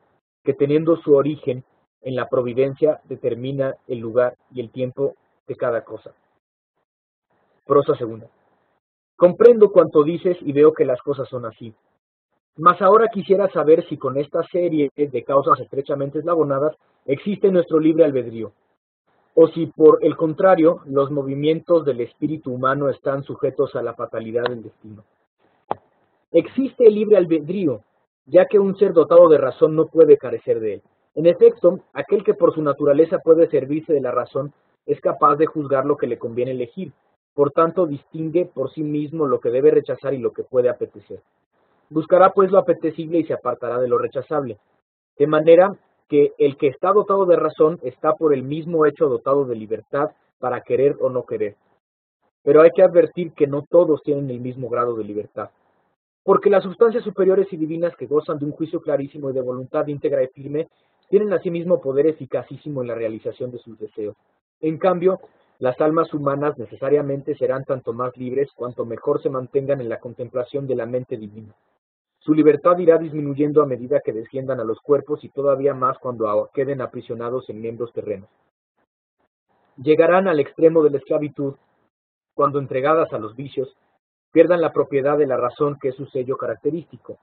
S1: que teniendo su origen en la providencia determina el lugar y el tiempo de cada cosa. Prosa segunda. Comprendo cuanto dices y veo que las cosas son así. Mas ahora quisiera saber si con esta serie de causas estrechamente eslabonadas existe nuestro libre albedrío, o si por el contrario los movimientos del espíritu humano están sujetos a la fatalidad del destino. Existe el libre albedrío, ya que un ser dotado de razón no puede carecer de él. En efecto, aquel que por su naturaleza puede servirse de la razón es capaz de juzgar lo que le conviene elegir, por tanto distingue por sí mismo lo que debe rechazar y lo que puede apetecer. Buscará pues lo apetecible y se apartará de lo rechazable, de manera que el que está dotado de razón está por el mismo hecho dotado de libertad para querer o no querer. Pero hay que advertir que no todos tienen el mismo grado de libertad, porque las sustancias superiores y divinas que gozan de un juicio clarísimo y de voluntad íntegra y firme tienen asimismo poder eficacísimo en la realización de sus deseos. En cambio, las almas humanas necesariamente serán tanto más libres cuanto mejor se mantengan en la contemplación de la mente divina. Su libertad irá disminuyendo a medida que desciendan a los cuerpos y todavía más cuando queden aprisionados en miembros terrenos. Llegarán al extremo de la esclavitud cuando, entregadas a los vicios, pierdan la propiedad de la razón que es su sello característico.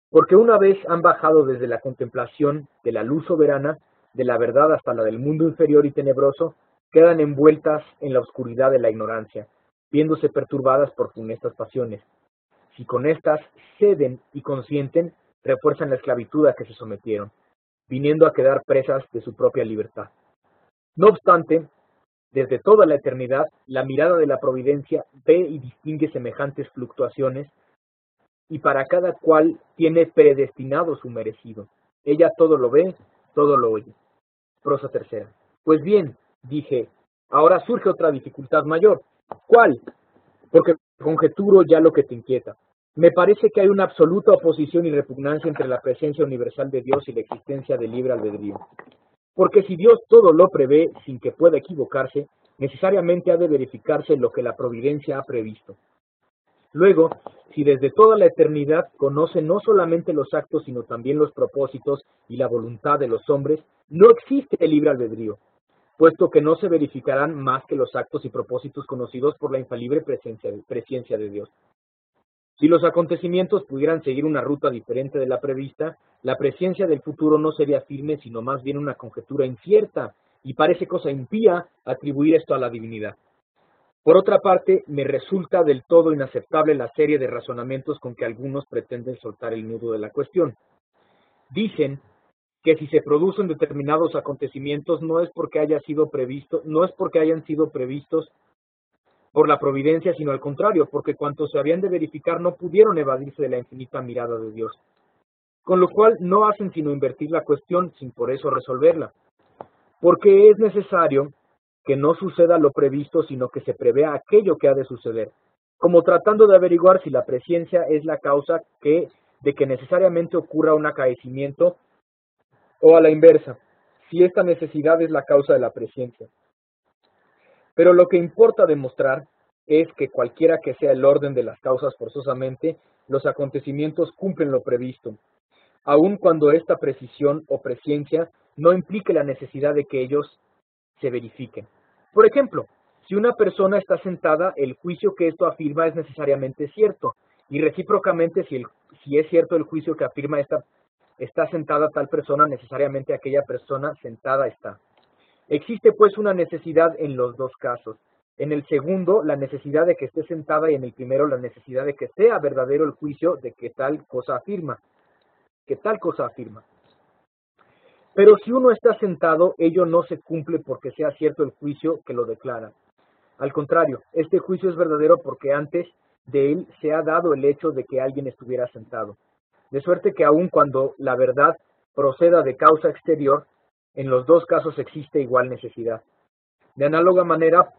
S1: Porque una vez han bajado desde la contemplación de la luz soberana, de la verdad hasta la del mundo inferior y tenebroso, quedan envueltas en la oscuridad de la ignorancia, viéndose perturbadas por funestas pasiones. Si con estas ceden y consienten, refuerzan la esclavitud a que se sometieron, viniendo a quedar presas de su propia libertad. No obstante, desde toda la eternidad, la mirada de la providencia ve y distingue semejantes fluctuaciones, y para cada cual tiene predestinado su merecido. Ella todo lo ve, todo lo oye. Prosa tercera. Pues bien, dije, ahora surge otra dificultad mayor. ¿Cuál? Porque conjeturo ya lo que te inquieta. Me parece que hay una absoluta oposición y repugnancia entre la presencia universal de Dios y la existencia del libre albedrío. Porque si Dios todo lo prevé sin que pueda equivocarse, necesariamente ha de verificarse lo que la providencia ha previsto. Luego, si desde toda la eternidad conoce no solamente los actos, sino también los propósitos y la voluntad de los hombres, no existe el libre albedrío, puesto que no se verificarán más que los actos y propósitos conocidos por la infalible presencia de Dios. Si los acontecimientos pudieran seguir una ruta diferente de la prevista, la presencia del futuro no sería firme, sino más bien una conjetura incierta, y parece cosa impía atribuir esto a la divinidad. Por otra parte, me resulta del todo inaceptable la serie de razonamientos con que algunos pretenden soltar el nudo de la cuestión. Dicen que si se producen determinados acontecimientos no es porque hayan sido previstos por la providencia, sino al contrario, porque cuantos se habían de verificar no pudieron evadirse de la infinita mirada de Dios. Con lo cual no hacen sino invertir la cuestión sin por eso resolverla. Porque es necesario que no suceda lo previsto, sino que se prevea aquello que ha de suceder, como tratando de averiguar si la presciencia es la causa de que necesariamente ocurra un acaecimiento, o a la inversa, si esta necesidad es la causa de la presciencia. Pero lo que importa demostrar es que cualquiera que sea el orden de las causas forzosamente, los acontecimientos cumplen lo previsto, aun cuando esta precisión o presciencia no implique la necesidad de que ellos se verifiquen. Por ejemplo, si una persona está sentada, el juicio que esto afirma es necesariamente cierto, y recíprocamente, si es cierto el juicio que afirma está sentada tal persona, necesariamente aquella persona sentada está. Existe pues una necesidad en los dos casos. En el segundo, la necesidad de que esté sentada, y en el primero, la necesidad de que sea verdadero el juicio de que tal cosa afirma. Pero si uno está sentado, ello no se cumple porque sea cierto el juicio que lo declara. Al contrario, este juicio es verdadero porque antes de él se ha dado el hecho de que alguien estuviera sentado. De suerte que aun cuando la verdad proceda de causa exterior, en los dos casos existe igual necesidad. De análoga manera,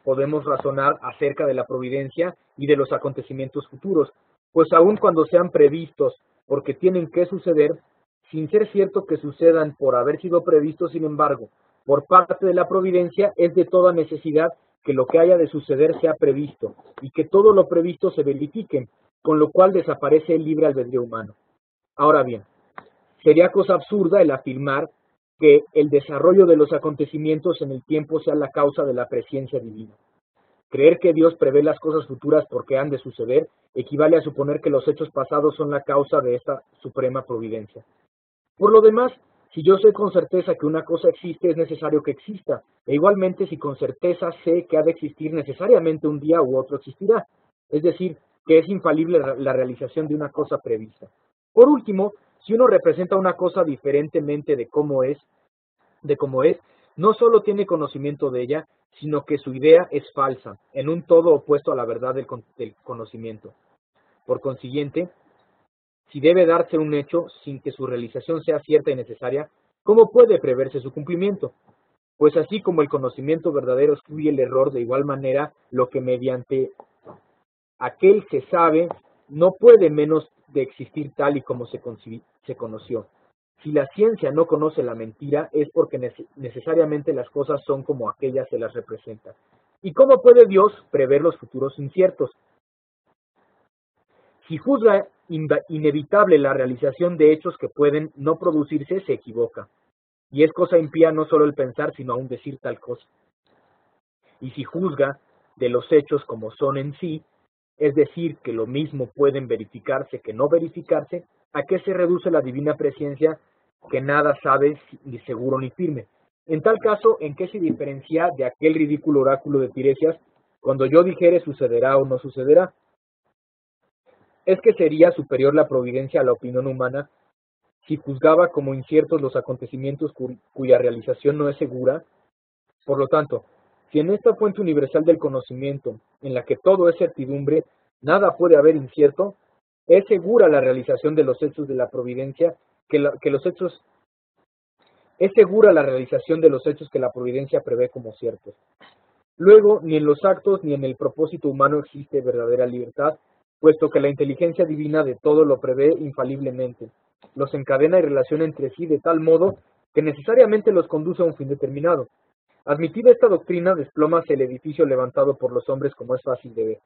S1: podemos razonar acerca de la providencia y de los acontecimientos futuros, pues aun cuando sean previstos porque tienen que suceder, sin ser cierto que sucedan por haber sido previstos, sin embargo, por parte de la providencia es de toda necesidad que lo que haya de suceder sea previsto, y que todo lo previsto se verifique, con lo cual desaparece el libre albedrío humano. Ahora bien, sería cosa absurda el afirmar que el desarrollo de los acontecimientos en el tiempo sea la causa de la presciencia divina. Creer que Dios prevé las cosas futuras porque han de suceder equivale a suponer que los hechos pasados son la causa de esta suprema providencia. Por lo demás, si yo sé con certeza que una cosa existe, es necesario que exista, e igualmente si con certeza sé que ha de existir, necesariamente un día u otro existirá, es decir, que es infalible la realización de una cosa prevista. Por último, si uno representa una cosa diferentemente de cómo es, no solo tiene conocimiento de ella, sino que su idea es falsa, en un todo opuesto a la verdad del conocimiento. Por consiguiente, si debe darse un hecho sin que su realización sea cierta y necesaria, ¿cómo puede preverse su cumplimiento? Pues así como el conocimiento verdadero excluye el error, de igual manera lo que mediante aquel se sabe no puede menos de existir tal y como se conoció. Si la ciencia no conoce la mentira, es porque necesariamente las cosas son como aquellas se las representa. ¿Y cómo puede Dios prever los futuros inciertos? Si juzga inevitable la realización de hechos que pueden no producirse, se equivoca. Y es cosa impía no solo el pensar, sino aún decir tal cosa. Y si juzga de los hechos como son en sí, es decir, que lo mismo pueden verificarse que no verificarse, ¿a qué se reduce la divina presciencia que nada sabe ni seguro ni firme? En tal caso, ¿en qué se diferencia de aquel ridículo oráculo de Tiresias cuando yo dijere sucederá o no sucederá? ¿Es que sería superior la providencia a la opinión humana si juzgaba como inciertos los acontecimientos cuya realización no es segura? Por lo tanto, si en esta fuente universal del conocimiento, en la que todo es certidumbre, nada puede haber incierto, es segura la realización de los hechos de la providencia, es segura la realización de los hechos que la providencia prevé como ciertos. Luego, ni en los actos ni en el propósito humano existe verdadera libertad, puesto que la inteligencia divina de todo lo prevé infaliblemente, los encadena y relaciona entre sí de tal modo que necesariamente los conduce a un fin determinado. Admitida esta doctrina, desplómase el edificio levantado por los hombres como es fácil de ver.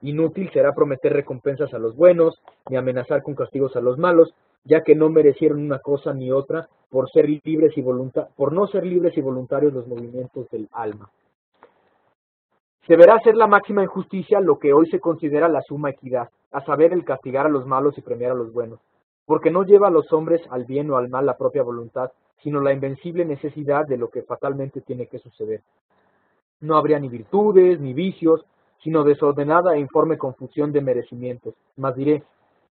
S1: Inútil será prometer recompensas a los buenos, ni amenazar con castigos a los malos, ya que no merecieron una cosa ni otra por no ser libres y voluntarios los movimientos del alma. Se verá ser la máxima injusticia lo que hoy se considera la suma equidad, a saber el castigar a los malos y premiar a los buenos, porque no lleva a los hombres al bien o al mal la propia voluntad, sino la invencible necesidad de lo que fatalmente tiene que suceder. No habría ni virtudes, ni vicios, sino desordenada e informe confusión de merecimientos. Mas diré,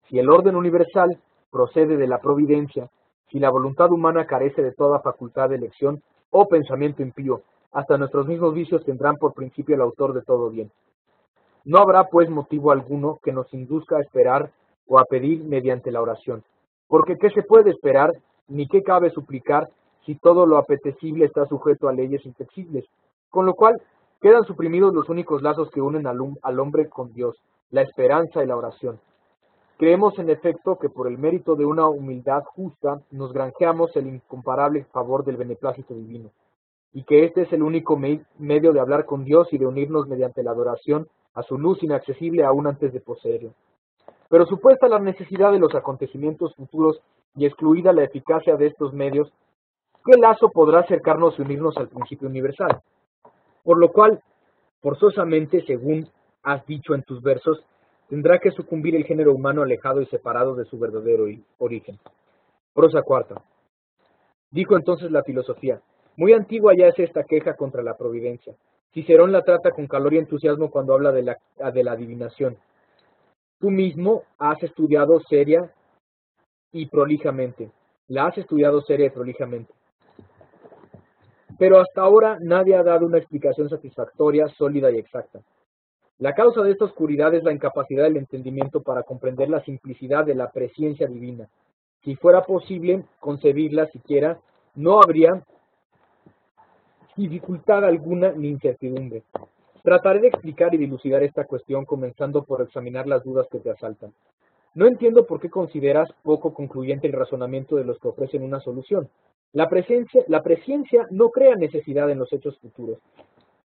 S1: si el orden universal procede de la providencia, si la voluntad humana carece de toda facultad de elección o pensamiento impío, hasta nuestros mismos vicios tendrán por principio el autor de todo bien. No habrá pues motivo alguno que nos induzca a esperar o a pedir mediante la oración, porque ¿qué se puede esperar, ni qué cabe suplicar, si todo lo apetecible está sujeto a leyes inflexibles? Con lo cual, quedan suprimidos los únicos lazos que unen al hombre con Dios, la esperanza y la oración. Creemos en efecto que por el mérito de una humildad justa nos granjeamos el incomparable favor del beneplácito divino, y que este es el único medio de hablar con Dios y de unirnos mediante la adoración a su luz inaccesible aún antes de poseerlo. Pero supuesta la necesidad de los acontecimientos futuros y excluida la eficacia de estos medios, ¿qué lazo podrá acercarnos y unirnos al principio universal? Por lo cual, forzosamente, según has dicho en tus versos, tendrá que sucumbir el género humano alejado y separado de su verdadero origen. Prosa cuarta. Dijo entonces la filosofía, muy antigua ya es esta queja contra la providencia. Cicerón la trata con calor y entusiasmo cuando habla de la adivinación. Tú mismo has estudiado seria y prolijamente. La has estudiado seria y prolijamente. Pero hasta ahora nadie ha dado una explicación satisfactoria, sólida y exacta. La causa de esta oscuridad es la incapacidad del entendimiento para comprender la simplicidad de la presciencia divina. Si fuera posible concebirla siquiera, no habría dificultad alguna ni incertidumbre. Trataré de explicar y dilucidar esta cuestión comenzando por examinar las dudas que te asaltan. No entiendo por qué consideras poco concluyente el razonamiento de los que ofrecen una solución. La presciencia no crea necesidad en los hechos futuros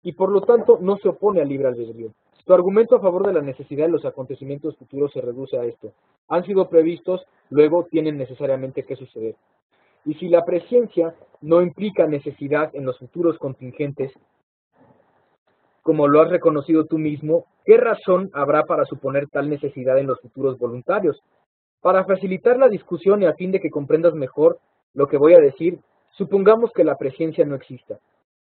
S1: y por lo tanto no se opone al libre albedrío. Tu argumento a favor de la necesidad de los acontecimientos futuros se reduce a esto. Han sido previstos, luego tienen necesariamente que suceder. Y si la presciencia no implica necesidad en los futuros contingentes, como lo has reconocido tú mismo, ¿qué razón habrá para suponer tal necesidad en los futuros voluntarios? Para facilitar la discusión y a fin de que comprendas mejor lo que voy a decir, supongamos que la presciencia no exista.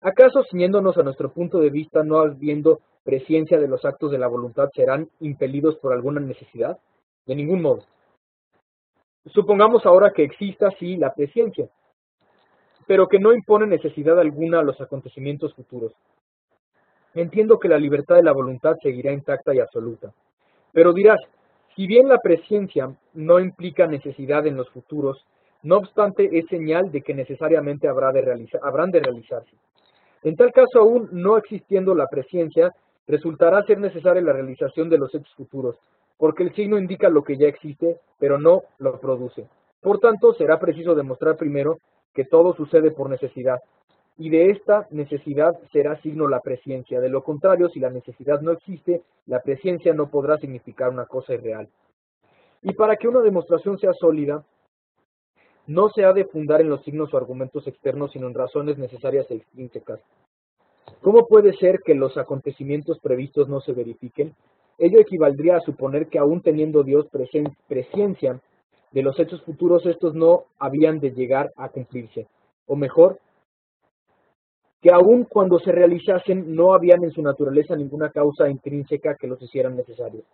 S1: ¿Acaso, ciñéndonos a nuestro punto de vista, no habiendo presciencia de los actos de la voluntad, serán impelidos por alguna necesidad? De ningún modo. Supongamos ahora que exista, sí, la presciencia, pero que no impone necesidad alguna a los acontecimientos futuros. Entiendo que la libertad de la voluntad seguirá intacta y absoluta. Pero dirás, si bien la presciencia no implica necesidad en los futuros, no obstante es señal de que necesariamente habrán de realizarse. En tal caso, aún no existiendo la presciencia, resultará ser necesaria la realización de los hechos futuros, porque el signo indica lo que ya existe, pero no lo produce. Por tanto, será preciso demostrar primero que todo sucede por necesidad, y de esta necesidad será signo la presciencia. De lo contrario, si la necesidad no existe, la presciencia no podrá significar una cosa irreal. Y para que una demostración sea sólida, no se ha de fundar en los signos o argumentos externos, sino en razones necesarias e extrínsecas. ¿Cómo puede ser que los acontecimientos previstos no se verifiquen? Ello equivaldría a suponer que aún teniendo Dios presciencia de los hechos futuros, estos no habían de llegar a cumplirse. O mejor, que aun cuando se realizasen no habían en su naturaleza ninguna causa intrínseca que los hicieran necesarios.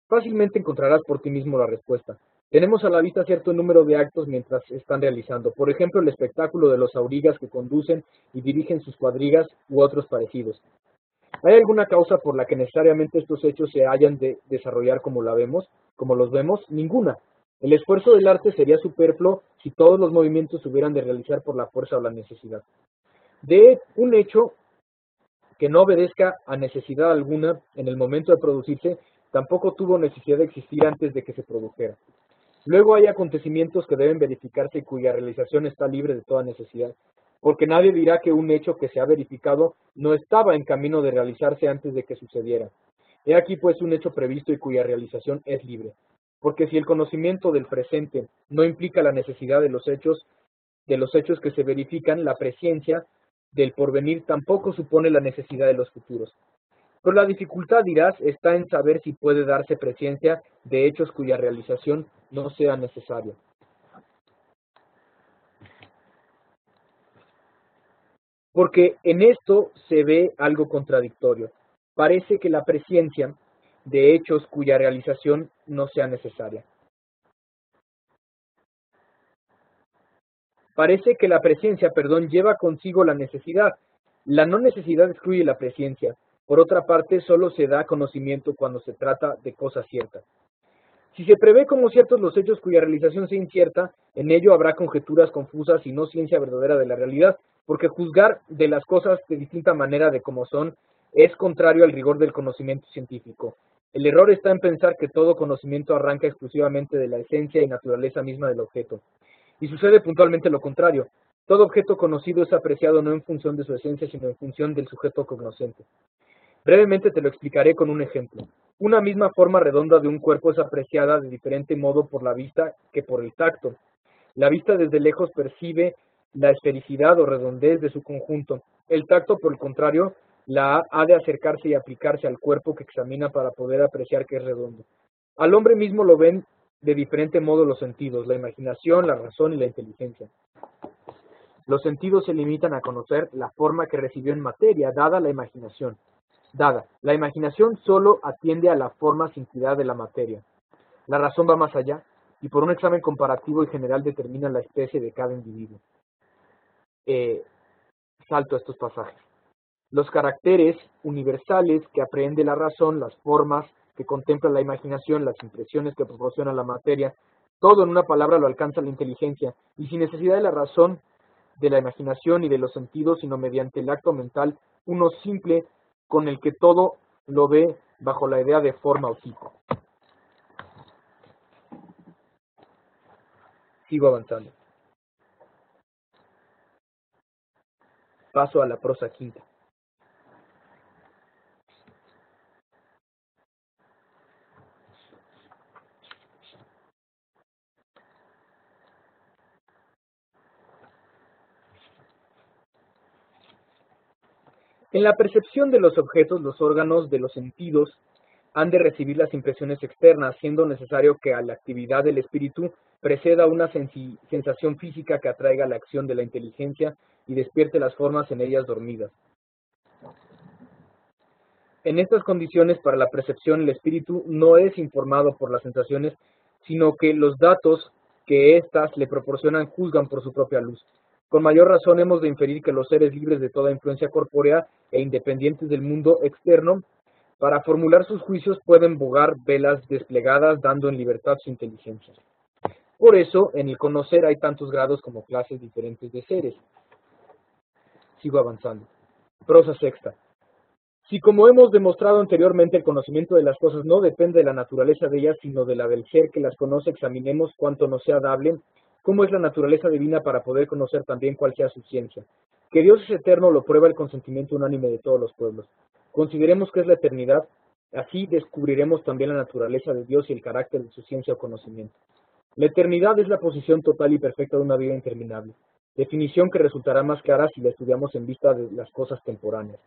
S1: Fácilmente encontrarás por ti mismo la respuesta. Tenemos a la vista cierto número de actos mientras se están realizando, por ejemplo el espectáculo de los aurigas que conducen y dirigen sus cuadrigas u otros parecidos. ¿Hay alguna causa por la que necesariamente estos hechos se hayan de desarrollar como los vemos? Ninguna. El esfuerzo del arte sería superfluo si todos los movimientos se hubieran de realizar por la fuerza o la necesidad. De un hecho que no obedezca a necesidad alguna en el momento de producirse, tampoco tuvo necesidad de existir antes de que se produjera. Luego hay acontecimientos que deben verificarse y cuya realización está libre de toda necesidad, porque nadie dirá que un hecho que se ha verificado no estaba en camino de realizarse antes de que sucediera. He aquí pues un hecho previsto y cuya realización es libre, porque si el conocimiento del presente no implica la necesidad de los hechos que se verifican, la presciencia del porvenir tampoco supone la necesidad de los futuros. Pero la dificultad, dirás, está en saber si puede darse presciencia de hechos cuya realización no sea necesaria. porque en esto se ve algo contradictorio. Parece que la presciencia de hechos cuya realización no sea necesaria. Parece que la presciencia, lleva consigo la necesidad. La no necesidad excluye la presciencia. Por otra parte, solo se da conocimiento cuando se trata de cosas ciertas. Si se prevé como ciertos los hechos cuya realización sea incierta, en ello habrá conjeturas confusas y no ciencia verdadera de la realidad, porque juzgar de las cosas de distinta manera de como son es contrario al rigor del conocimiento científico. El error está en pensar que todo conocimiento arranca exclusivamente de la esencia y naturaleza misma del objeto. Y sucede puntualmente lo contrario. Todo objeto conocido es apreciado no en función de su esencia, sino en función del sujeto cognoscente. Brevemente te lo explicaré con un ejemplo. Una misma forma redonda de un cuerpo es apreciada de diferente modo por la vista que por el tacto. La vista desde lejos percibe la esfericidad o redondez de su conjunto. El tacto, por el contrario, la ha de acercarse y aplicarse al cuerpo que examina para poder apreciar que es redondo. Al hombre mismo lo ven de diferente modo los sentidos, la imaginación, la razón y la inteligencia. Los sentidos se limitan a conocer la forma que recibió en materia, dada la imaginación. La imaginación solo atiende a la forma sin cuidar de la materia. La razón va más allá y por un examen comparativo y general determina la especie de cada individuo. Salto a estos pasajes. Los caracteres universales que aprehende la razón, las formas que contempla la imaginación, las impresiones que proporciona la materia, todo en una palabra lo alcanza la inteligencia, y sin necesidad de la razón, de la imaginación y de los sentidos, sino mediante el acto mental, uno simple con el que todo lo ve bajo la idea de forma o tipo. Sigo avanzando. Paso a la prosa quinta. En la percepción de los objetos, los órganos de los sentidos han de recibir las impresiones externas, siendo necesario que a la actividad del espíritu preceda una sensación física que atraiga la acción de la inteligencia y despierte las formas en ellas dormidas. En estas condiciones, para la percepción, el espíritu no es informado por las sensaciones, sino que los datos que éstas le proporcionan juzgan por su propia luz. Con mayor razón hemos de inferir que los seres libres de toda influencia corpórea e independientes del mundo externo, para formular sus juicios pueden bogar velas desplegadas, dando en libertad su inteligencia. Por eso, en el conocer hay tantos grados como clases diferentes de seres. Sigo avanzando. Prosa sexta. Si, como hemos demostrado anteriormente, el conocimiento de las cosas no depende de la naturaleza de ellas, sino de la del ser que las conoce, examinemos cuánto nos sea dable, cómo es la naturaleza divina para poder conocer también cuál sea su ciencia. Que Dios es eterno lo prueba el consentimiento unánime de todos los pueblos. Consideremos que es la eternidad, así descubriremos también la naturaleza de Dios y el carácter de su ciencia o conocimiento. La eternidad es la posición total y perfecta de una vida interminable, definición que resultará más clara si la estudiamos en vista de las cosas temporáneas.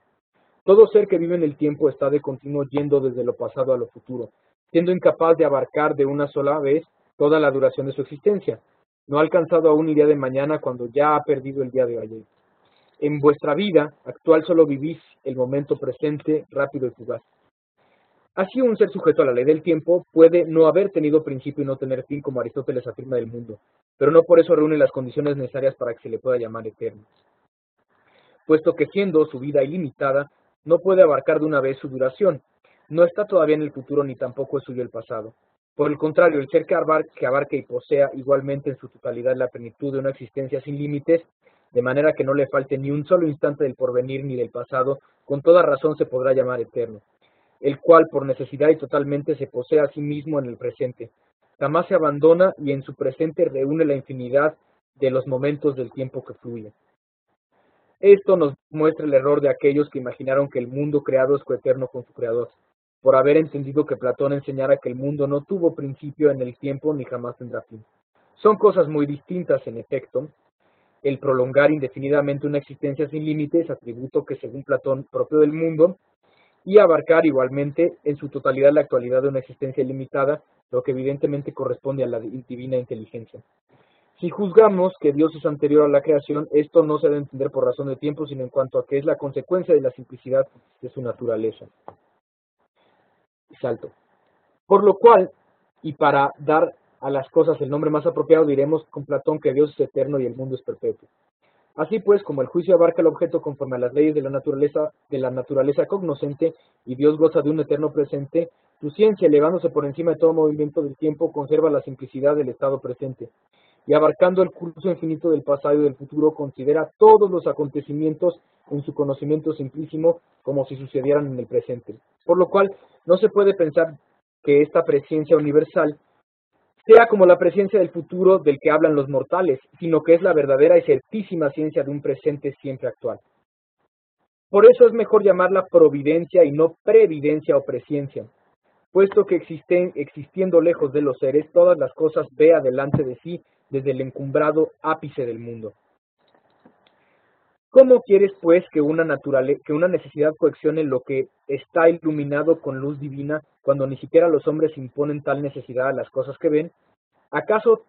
S1: Todo ser que vive en el tiempo está de continuo yendo desde lo pasado a lo futuro, siendo incapaz de abarcar de una sola vez toda la duración de su existencia. No ha alcanzado aún el día de mañana cuando ya ha perdido el día de ayer. En vuestra vida actual solo vivís el momento presente, rápido y fugaz. Así un ser sujeto a la ley del tiempo puede no haber tenido principio y no tener fin, como Aristóteles afirma del mundo, pero no por eso reúne las condiciones necesarias para que se le pueda llamar eterno. Puesto que siendo su vida ilimitada, no puede abarcar de una vez su duración. No está todavía en el futuro ni tampoco es suyo el pasado. Por el contrario, el ser que abarque y posea igualmente en su totalidad la plenitud de una existencia sin límites, de manera que no le falte ni un solo instante del porvenir ni del pasado, con toda razón se podrá llamar eterno, el cual por necesidad y totalmente se posee a sí mismo en el presente. Jamás se abandona y en su presente reúne la infinidad de los momentos del tiempo que fluye. Esto nos muestra el error de aquellos que imaginaron que el mundo creado es coeterno con su creador, por haber entendido que Platón enseñara que el mundo no tuvo principio en el tiempo ni jamás tendrá fin. Son cosas muy distintas, en efecto. El prolongar indefinidamente una existencia sin límites, atributo que según Platón propio del mundo, y abarcar igualmente en su totalidad la actualidad de una existencia ilimitada, lo que evidentemente corresponde a la divina inteligencia. Si juzgamos que Dios es anterior a la creación, esto no se debe entender por razón de tiempo, sino en cuanto a que es la consecuencia de la simplicidad de su naturaleza. Salto. Por lo cual, y para dar a las cosas el nombre más apropiado, diremos con Platón que Dios es eterno y el mundo es perpetuo. Así pues, como el juicio abarca el objeto conforme a las leyes de la naturaleza cognoscente, y Dios goza de un eterno presente, su ciencia, elevándose por encima de todo movimiento del tiempo, conserva la simplicidad del estado presente, y abarcando el curso infinito del pasado y del futuro, considera todos los acontecimientos en su conocimiento simplísimo como si sucedieran en el presente. Por lo cual, no se puede pensar que esta presencia universal sea como la presencia del futuro del que hablan los mortales, sino que es la verdadera y certísima ciencia de un presente siempre actual. Por eso es mejor llamarla providencia y no previdencia o presciencia, puesto que existiendo lejos de los seres, todas las cosas ve adelante de sí desde el encumbrado ápice del mundo. ¿Cómo quieres, pues, que una necesidad coaccione lo que está iluminado con luz divina, cuando ni siquiera los hombres imponen tal necesidad a las cosas que ven? ¿Acaso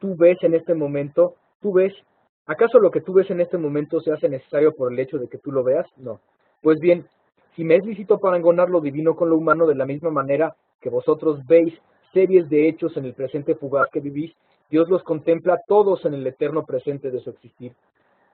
S1: acaso lo que tú ves en este momento se hace necesario por el hecho de que tú lo veas? No. Pues bien, si me es lícito parangonar lo divino con lo humano de la misma manera que vosotros veis series de hechos en el presente fugaz que vivís, Dios los contempla todos en el eterno presente de su existir.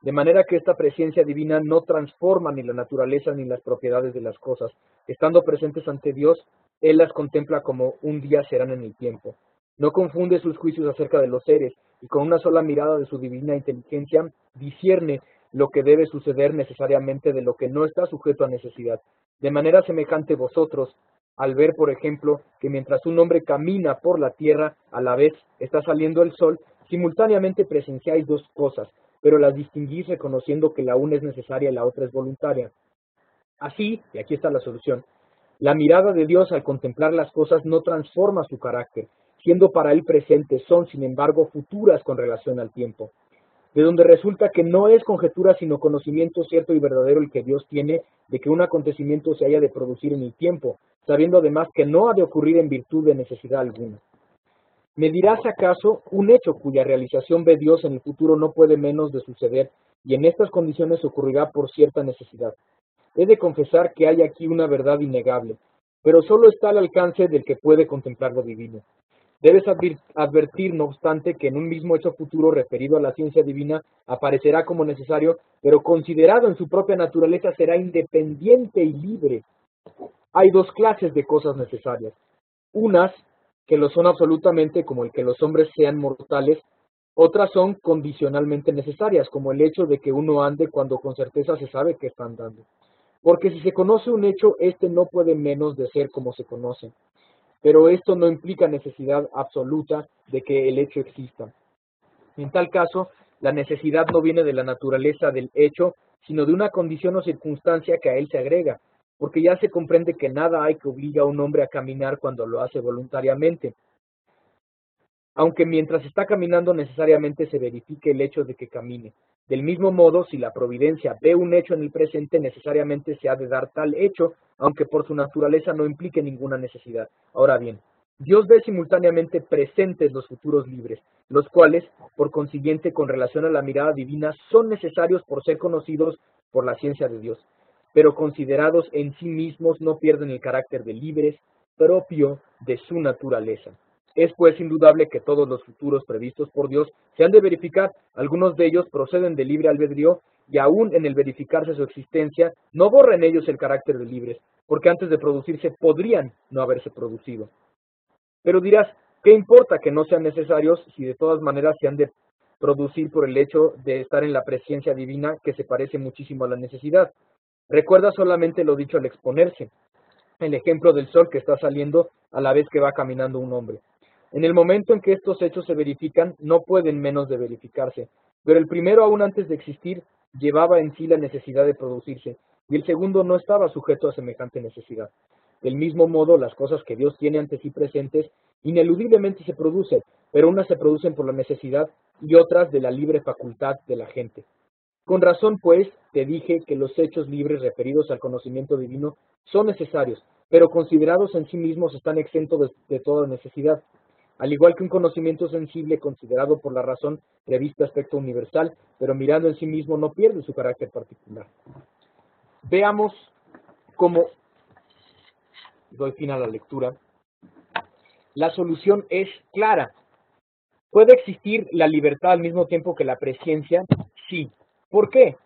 S1: De manera que esta presencia divina no transforma ni la naturaleza ni las propiedades de las cosas. Estando presentes ante Dios, Él las contempla como un día serán en el tiempo. No confunde sus juicios acerca de los seres, y con una sola mirada de su divina inteligencia discierne lo que debe suceder necesariamente de lo que no está sujeto a necesidad. De manera semejante vosotros, al ver, por ejemplo, que mientras un hombre camina por la tierra, a la vez está saliendo el sol, simultáneamente presenciáis dos cosas, pero las distinguís reconociendo que la una es necesaria y la otra es voluntaria. Así, y aquí está la solución, la mirada de Dios al contemplar las cosas no transforma su carácter, siendo para él presentes, son sin embargo futuras con relación al tiempo. De donde resulta que no es conjetura sino conocimiento cierto y verdadero el que Dios tiene de que un acontecimiento se haya de producir en el tiempo, sabiendo además que no ha de ocurrir en virtud de necesidad alguna. ¿Me dirás acaso un hecho cuya realización ve Dios en el futuro no puede menos de suceder, y en estas condiciones ocurrirá por cierta necesidad? He de confesar que hay aquí una verdad innegable, pero solo está al alcance del que puede contemplar lo divino. Debes advertir, no obstante, que en un mismo hecho futuro referido a la ciencia divina aparecerá como necesario, pero considerado en su propia naturaleza será independiente y libre. Hay dos clases de cosas necesarias. Unas que lo son absolutamente, como el que los hombres sean mortales; otras son condicionalmente necesarias, como el hecho de que uno ande cuando con certeza se sabe que está andando. Porque si se conoce un hecho, éste no puede menos de ser como se conoce. Pero esto no implica necesidad absoluta de que el hecho exista. En tal caso, la necesidad no viene de la naturaleza del hecho, sino de una condición o circunstancia que a él se agrega, porque ya se comprende que nada hay que obligue a un hombre a caminar cuando lo hace voluntariamente, aunque mientras está caminando necesariamente se verifique el hecho de que camine. Del mismo modo, si la providencia ve un hecho en el presente, necesariamente se ha de dar tal hecho, aunque por su naturaleza no implique ninguna necesidad. Ahora bien, Dios ve simultáneamente presentes los futuros libres, los cuales, por consiguiente, con relación a la mirada divina, son necesarios por ser conocidos por la ciencia de Dios, pero considerados en sí mismos no pierden el carácter de libres propio de su naturaleza. Es pues indudable que todos los futuros previstos por Dios se han de verificar; algunos de ellos proceden de libre albedrío, y aún en el verificarse su existencia, no borra en ellos el carácter de libres, porque antes de producirse podrían no haberse producido. Pero dirás, ¿qué importa que no sean necesarios si de todas maneras se han de producir por el hecho de estar en la presencia divina, que se parece muchísimo a la necesidad? Recuerda solamente lo dicho al exponerse, el ejemplo del sol que está saliendo a la vez que va caminando un hombre. En el momento en que estos hechos se verifican, no pueden menos de verificarse, pero el primero, aún antes de existir, llevaba en sí la necesidad de producirse, y el segundo no estaba sujeto a semejante necesidad. Del mismo modo, las cosas que Dios tiene ante sí presentes, ineludiblemente se producen, pero unas se producen por la necesidad y otras de la libre facultad de la gente. Con razón, pues, te dije que los hechos libres referidos al conocimiento divino son necesarios, pero considerados en sí mismos están exentos de toda necesidad. al igual que un conocimiento sensible considerado por la razón reviste aspecto universal, pero mirando en sí mismo no pierde su carácter particular. Veamos cómo, doy fin a la lectura, la solución es clara. ¿Puede existir la libertad al mismo tiempo que la presciencia? Sí. ¿Por qué?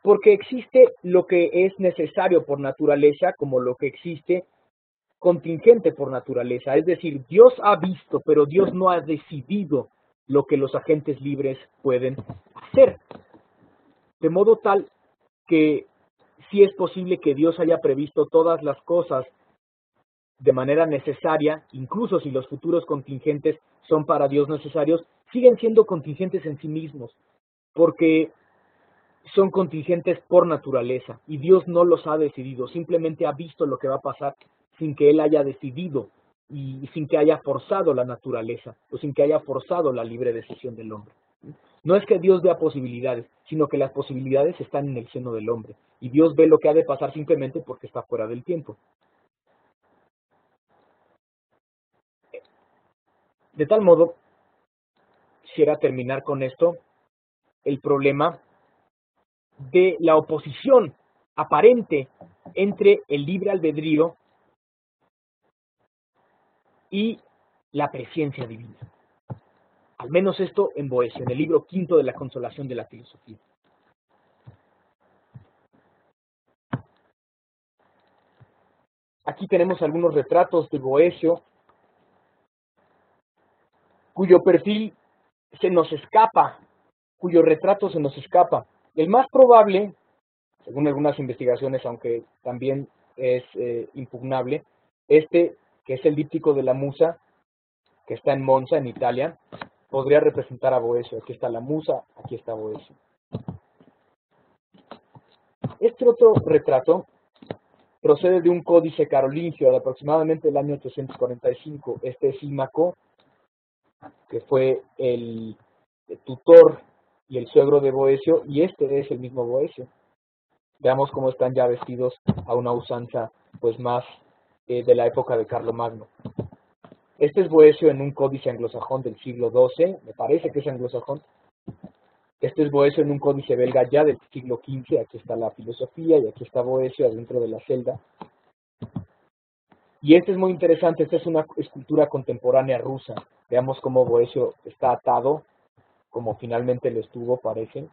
S1: Porque existe lo que es necesario por naturaleza como lo que existe contingente por naturaleza. Es decir, Dios ha visto, pero Dios no ha decidido lo que los agentes libres pueden hacer. De modo tal que sí es posible que Dios haya previsto todas las cosas de manera necesaria, incluso si los futuros contingentes son para Dios necesarios, siguen siendo contingentes en sí mismos, porque son contingentes por naturaleza, y Dios no los ha decidido, simplemente ha visto lo que va a pasar sin que Él haya decidido, y sin que haya forzado la naturaleza, o sin que haya forzado la libre decisión del hombre. No es que Dios vea posibilidades, sino que las posibilidades están en el seno del hombre, y Dios ve lo que ha de pasar simplemente porque está fuera del tiempo. De tal modo, quisiera terminar con esto, el problema de la oposición aparente entre el libre albedrío y la presciencia divina. Al menos esto en Boecio, en el libro quinto de la Consolación de la Filosofía. Aquí tenemos algunos retratos de Boecio, cuyo perfil se nos escapa, cuyo retrato se nos escapa. El más probable, según algunas investigaciones, aunque también es impugnable, que es el díptico de la Musa, que está en Monza, en Italia, podría representar a Boecio. Aquí está la Musa, aquí está Boecio. Este otro retrato procede de un códice carolingio de aproximadamente el año 845. Este es Símaco, que fue el tutor y el suegro de Boecio, y este es el mismo Boecio. Veamos cómo están ya vestidos a una usanza pues más de la época de Carlomagno. Este es Boecio en un códice anglosajón del siglo XII, me parece que es anglosajón. Este es Boecio en un códice belga ya del siglo XV, aquí está la filosofía y aquí está Boecio adentro de la celda. Y este es muy interesante, esta es una escultura contemporánea rusa. Veamos cómo Boecio está atado, como finalmente lo estuvo, parece,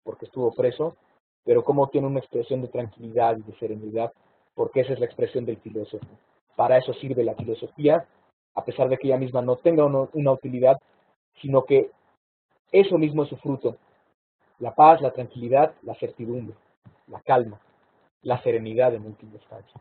S1: porque estuvo preso, pero cómo tiene una expresión de tranquilidad y de serenidad, porque esa es la expresión del filósofo. Para eso sirve la filosofía, a pesar de que ella misma no tenga una utilidad, sino que eso mismo es su fruto. La paz, la tranquilidad, la certidumbre, la calma, la serenidad en última instancia.